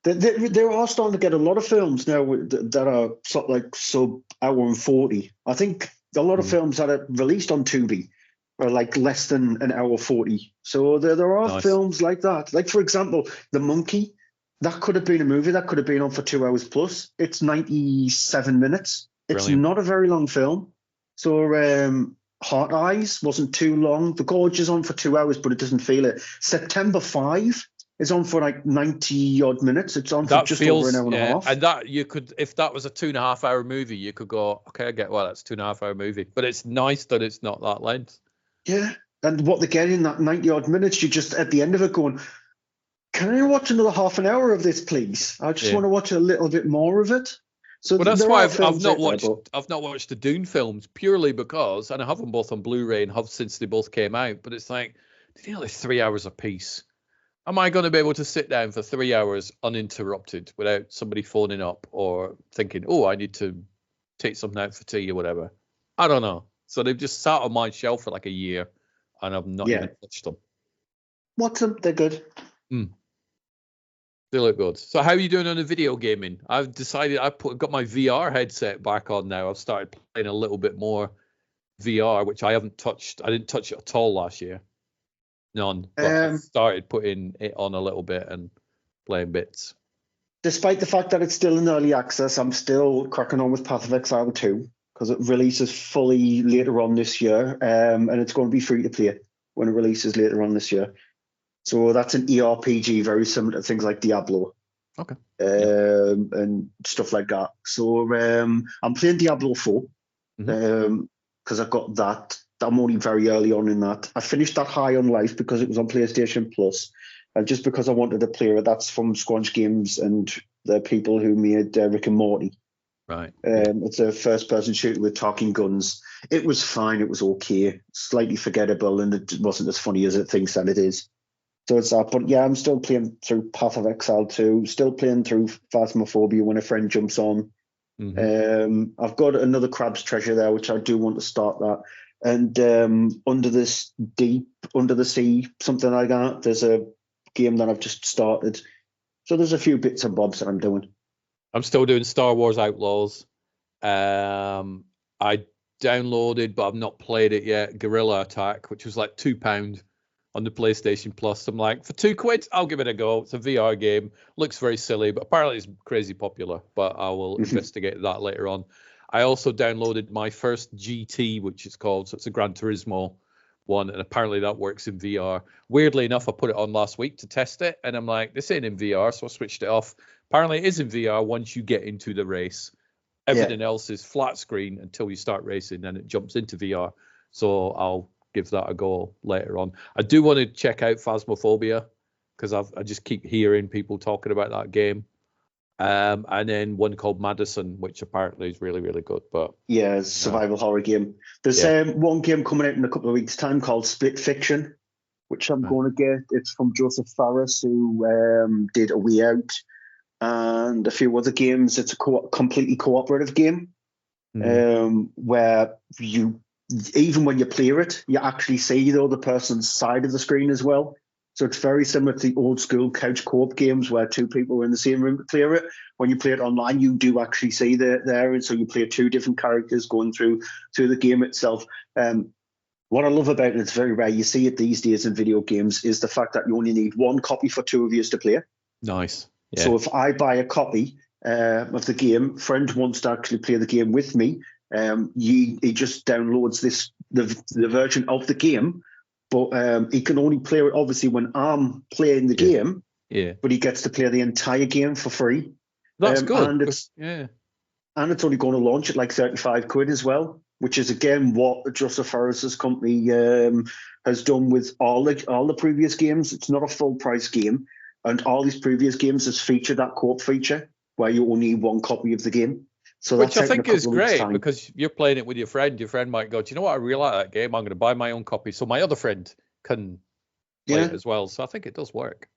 they are starting to get a lot of films now that are sort of like sub-hour and 40. I think a lot of films that are released on Tubi are like less than an hour 40. So there are films like that. Like, for example, The Monkey. That could have been a movie that could have been on for 2 hours plus. It's 97 minutes. It's not a very long film. So Heart Eyes wasn't too long. The Gorge is on for 2 hours, but it doesn't feel it. September 5 is on for like 90 odd minutes. It's on for just over an hour and a half. And that you could, if that was a 2.5 hour movie, you could go, okay, I get, well, that's 2.5 hour movie. But it's nice that it's not that length. Yeah. And what they get in that 90 odd minutes, you just at the end of it going, can I watch another half an hour of this, please? I just want to watch a little bit more of it. So Well, that's there why are I've films not out there, watched but I've not watched the Dune films purely because, and I have them both on Blu-ray and have since they both came out. But it's like, they're 3 hours a piece. Am I going to be able to sit down for 3 hours uninterrupted without somebody phoning up or thinking, oh, I need to take something out for tea or whatever? I don't know. So they've just sat on my shelf for like a year, and I've not yeah, even touched them. watch them. They're good. They look good. So how are you doing on the video gaming? I've decided got my VR headset back on now. I've started playing a little bit more VR, which I haven't touched. I didn't touch it at all last year. None. But I Um, started putting it on a little bit and playing bits. Despite the fact that it's still in early access, I'm still cracking on with Path of Exile 2 because it releases fully later on this year, and it's going to be free to play when it releases later on this year. So that's an ERPG, very similar to things like Diablo. Okay. And stuff like that. So I'm playing Diablo 4 because I've got that. I'm only very early on in that. I finished that high on life because it was on PlayStation Plus, and just because I wanted to play it. That's from Squanch Games and the people who made Rick and Morty. Right. It's a first-person shooter with talking guns. It was fine. It was okay. Slightly forgettable, and it wasn't as funny as it thinks that it is. So it's that. But yeah, I'm still playing through Path of Exile 2, still playing through Phasmophobia when a friend jumps on. I've got another Crab's Treasure there, which I do want to start that. And Under the Sea, something like that. There's a game that I've just started. So there's a few bits and bobs that I'm doing. I'm still doing Star Wars Outlaws. I downloaded, but I've not played it yet, Guerrilla Attack, which was like £2 on the PlayStation Plus. I'm like, for £2, I'll give it a go. It's a VR game. Looks very silly, but apparently it's crazy popular. But I will investigate that later on. I also downloaded my first GT, which it's called. So it's a Gran Turismo one, and apparently that works in VR. Weirdly enough, I put it on last week to test it, and I'm like, this ain't in VR, so I switched it off. Apparently it is in VR once you get into the race. Everything else is flat screen until you start racing, then it jumps into VR. So I'll give that a go later on. I do want to check out Phasmophobia because I just keep hearing people talking about that game. And then one called Madison, which apparently is really, really good. But yeah, it's a survival horror game. There's one game coming out in a couple of weeks' time called Split Fiction, which I'm going to get. It's from Joseph Fares, who did A Way Out and a few other games. It's a completely cooperative game where you, even when you play it, you actually see the other person's side of the screen as well. So it's very similar to the old school couch co-op games where two people are in the same room to play it. When you play it online, you do actually see there, and so you play two different characters going through the game itself. What I love about it, it's very rare, you see it these days in video games, is the fact that you only need one copy for two of you to play. Nice. Yeah. So if I buy a copy of the game, friend wants to actually play the game with me, he just downloads the version of the game, but he can only play it obviously when I'm playing the game. Yeah. But he gets to play the entire game for free. That's good. And it's only going to launch at like 35 quid as well, which is again what Joseph Fares' company has done with all the previous games. It's not a full price game, and all these previous games has featured that co-op feature where you only need one copy of the game. So which I think is great because you're playing it with your friend. Your friend might go, do you know what? I really like that game. I'm going to buy my own copy so my other friend can play it as well. So I think it does work.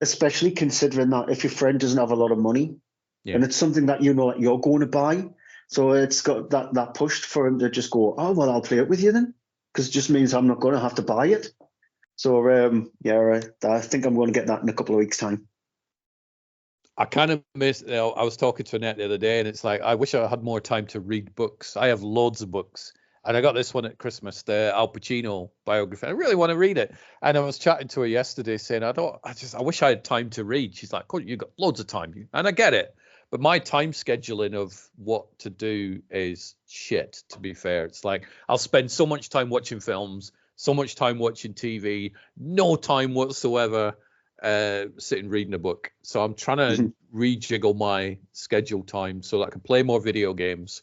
Especially considering that if your friend doesn't have a lot of money and it's something that you know that you're going to buy, so it's got that pushed for him to just go, oh, well, I'll play it with you then, because it just means I'm not going to have to buy it. So, I think I'm going to get that in a couple of weeks' time. I kind of miss, I was talking to Annette the other day, and it's like, I wish I had more time to read books. I have loads of books, and I got this one at Christmas, the Al Pacino biography. I really want to read it. And I was chatting to her yesterday saying, I wish I had time to read. She's like, oh, you got loads of time. And I get it. But my time scheduling of what to do is shit, to be fair. It's like, I'll spend so much time watching films, so much time watching TV, no time whatsoever sitting reading a book. So I'm trying to rejiggle my schedule time so that I can play more video games,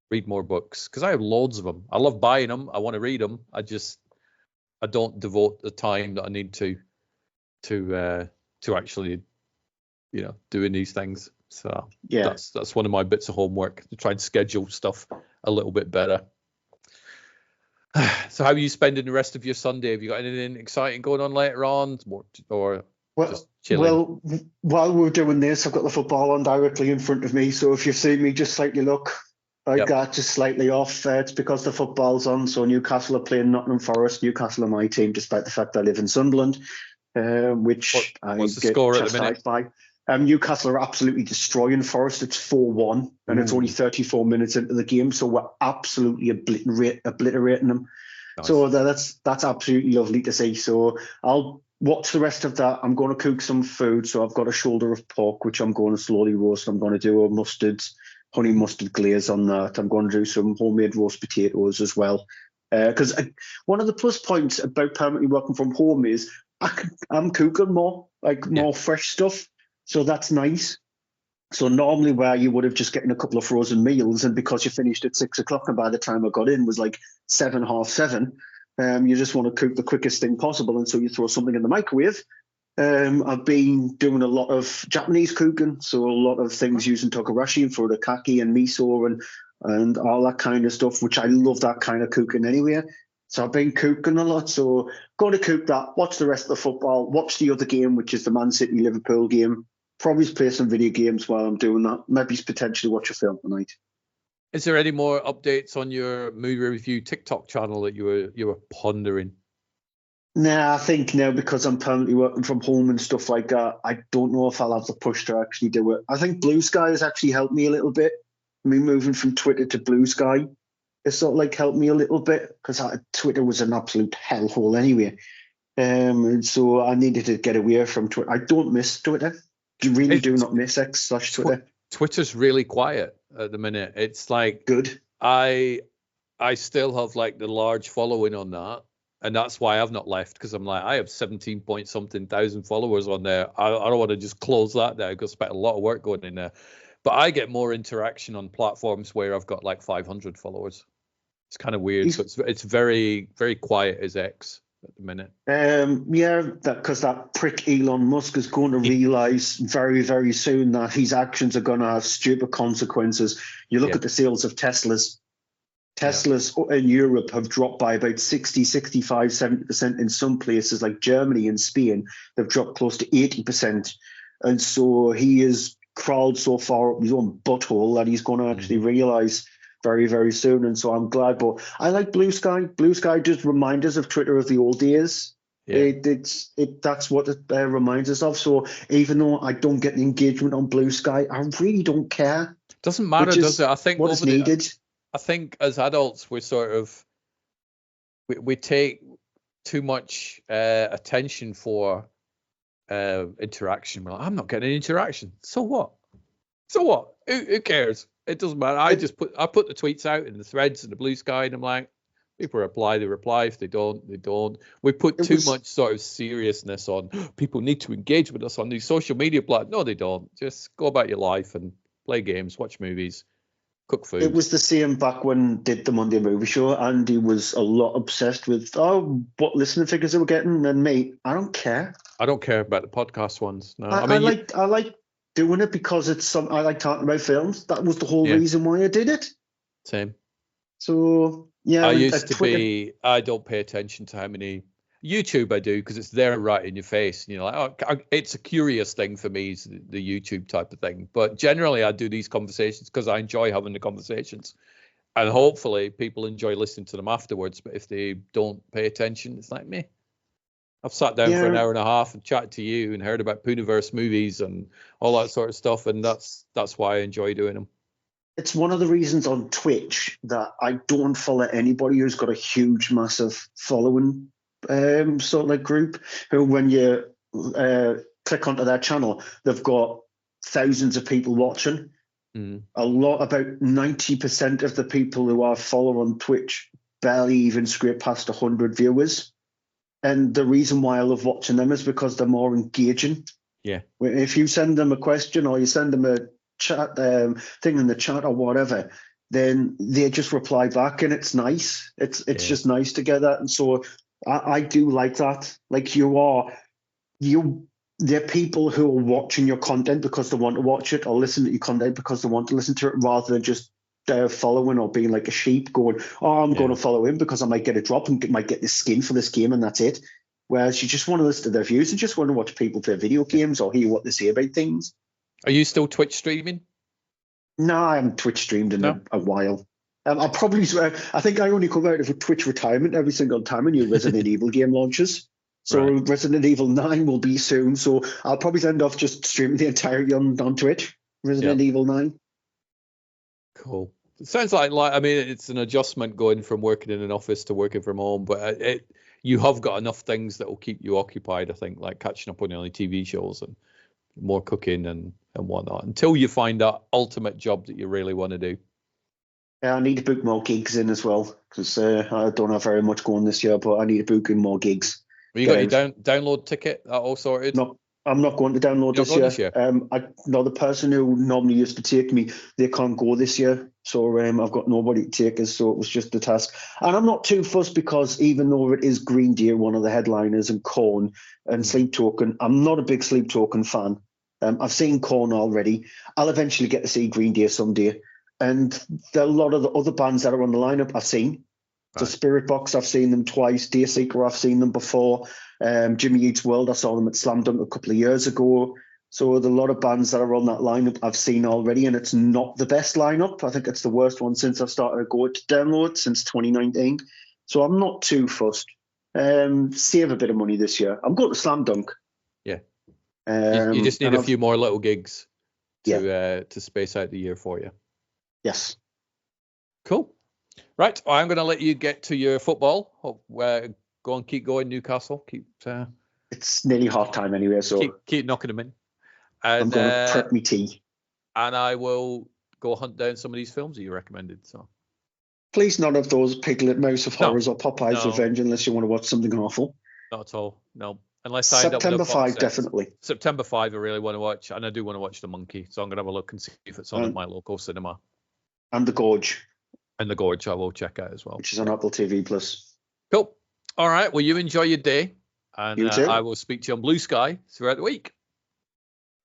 read more books, because I have loads of them. I love buying them. I want to read them. I don't devote the time that I need to actually, doing these things. So Yeah. that's one of my bits of homework, to try and schedule stuff a little bit better. So how are you spending the rest of your Sunday? Have you got anything exciting going on later on, or just chilling? Well, while we're doing this, I've got the football on directly in front of me. So if you've seen me just slightly look, I got just slightly off. It's because the football's on. So Newcastle are playing Nottingham Forest. Newcastle are my team, despite the fact I live in Sunderland, which what's the get score at the minute? chastised by. Newcastle are absolutely destroying Forest. It's 4-1, and it's only 34 minutes into the game. So we're absolutely obliterating them. Nice. So that's absolutely lovely to see. So I'll watch the rest of that. I'm going to cook some food. So I've got a shoulder of pork, which I'm going to slowly roast. I'm going to do a honey mustard glaze on that. I'm going to do some homemade roast potatoes as well. Because one of the plus points about permanently working from home is I'm cooking more fresh stuff. So that's nice. So normally where you would have just gotten a couple of frozen meals, and because you finished at 6 o'clock and by the time I got in was like 7, half 7, you just want to cook the quickest thing possible, and so you throw something in the microwave. I've been doing a lot of Japanese cooking, so a lot of things using togarashi and furikake and miso and all that kind of stuff, which I love that kind of cooking anyway. So I've been cooking a lot. So going to cook that, watch the rest of the football, watch the other game, which is the Man City-Liverpool game. Probably play some video games while I'm doing that. Maybe potentially watch a film tonight. Is there any more updates on your movie review TikTok channel that you were pondering? Nah, I think now because I'm permanently working from home and stuff like that, I don't know if I'll have the push to actually do it. I think Blue Sky has actually helped me a little bit. Me moving from Twitter to Blue Sky, it's sort of like helped me a little bit because Twitter was an absolute hellhole anyway. And so I needed to get away from Twitter. I don't miss Twitter. Do not miss X/Twitter. Twitter's really quiet at the minute. It's like good. I still have like the large following on that, and that's why I've not left, because I'm like, I have 17 point something thousand followers on there. I don't want to just close that down because I spent a lot of work going in there. But I get more interaction on platforms where I've got like 500 followers. It's kind of weird. So it's very, very quiet as X at the minute. Because that prick Elon Musk is going to realize very, very soon that his actions are going to have stupid consequences. You look at the sales of Teslas. Teslas in Europe have dropped by about 60, 65, 70%. In some places like Germany and Spain, they've dropped close to 80%. And so he is crawled so far up his own butthole that he's going to actually realize very, very soon. And so I'm glad. But I like Blue Sky. Blue Sky just reminds us of Twitter of the old days. Yeah. That's what it reminds us of. So even though I don't get the engagement on Blue Sky, I really don't care. Doesn't matter, does it? I think what is needed. I think as adults, we're sort of we take too much attention for interaction. We're like, I'm not getting any interaction. So what? Who cares? It doesn't matter. I put the tweets out in the threads and the Blue Sky, and I'm like, people reply, they reply. If they don't, they don't. We put too much sort of seriousness on. People need to engage with us on these social media platforms. No, they don't. Just go about your life and play games, watch movies, cook food. It was the same back when did the Monday Movie Show. Andy was a lot obsessed with what listening figures they were getting, and me, I don't care. I don't care about the podcast ones. No, I like doing it because I like talking about films. That was the whole reason why I did it. Same. So yeah, I don't pay attention to how many YouTube I do because it's there right in your face. And you're like, it's a curious thing for me, is the YouTube type of thing. But generally, I do these conversations because I enjoy having the conversations, and hopefully, people enjoy listening to them afterwards. But if they don't pay attention, it's like me. I've sat down for an hour and a half and chatted to you and heard about Pooniverse movies and all that sort of stuff, and that's why I enjoy doing them. It's one of the reasons on Twitch that I don't follow anybody who's got a huge, massive following sort of like group, who when you click onto their channel, they've got thousands of people watching. About 90% of the people who I follow on Twitch barely even scrape past 100 viewers. And the reason why I love watching them is because they're more engaging. Yeah. If you send them a question or you send them a chat thing in the chat or whatever, then they just reply back, and it's nice. It's just nice to get that. And so I do like that. Like you They're people who are watching your content because they want to watch it, or listen to your content because they want to listen to it, rather than just following or being like a sheep going, oh, I'm going to follow him because I might get a drop and might get the skin for this game, and that's it. Whereas you just want to listen to their views and just want to watch people play video games or hear what they say about things. Are you still Twitch streaming? No, I haven't Twitch streamed in a while. I think I only come out of a Twitch retirement every single time a new Resident Evil game launches. So Resident Evil 9 will be soon. So I'll probably end off just streaming the entirety on Twitch. Resident Evil 9. Cool. It sounds like I mean, it's an adjustment going from working in an office to working from home, but you have got enough things that will keep you occupied, I think, like catching up on the only TV shows and more cooking and whatnot, until you find that ultimate job that you really want to do. Yeah, I need to book more gigs in as well, because I don't have very much going this year, but I need to book in more gigs. You got your download ticket all sorted? No, I'm not going to download this year. The person who normally used to take me, they can't go this year. So I've got nobody to take us, so it was just a task. And I'm not too fussed, because even though it is Green Day, one of the headliners, and Korn and Sleep Token, I'm not a big Sleep Token fan. I've seen Korn already. I'll eventually get to see Green Day someday. And there are a lot of the other bands that are on the lineup I've seen. So Spirit Box, I've seen them twice. Dayseeker, I've seen them before. Jimmy Eats World, I saw them at Slam Dunk a couple of years ago. So there's a lot of bands that are on that lineup I've seen already, and it's not the best lineup. I think it's the worst one since I've started to go to download, since 2019. So I'm not too fussed. Save a bit of money this year. I'm going to Slam Dunk. Yeah. You just need a few more little gigs to space out the year for you. Yes. Cool. Right, I'm going to let you get to your football. Go on, keep going, Newcastle. It's nearly half time anyway, so keep knocking them in. And, I'm going to prep me tea. And I will go hunt down some of these films that you recommended. So please, none of those Piglet, Mouse of Horrors or Popeye's Revenge, unless you want to watch something awful. Not at all. No, unless September 5, definitely. September 5, I really want to watch, and I do want to watch The Monkey. So I'm going to have a look and see if it's on at my local cinema. And The Gorge. And The Gorge, I will check out as well. Which is on Apple TV Plus. Cool. All right. Well, you enjoy your day. And you too. I will speak to you on Blue Sky throughout the week.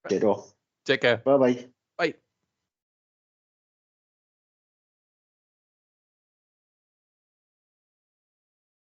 Ditto. Take care. Bye-bye.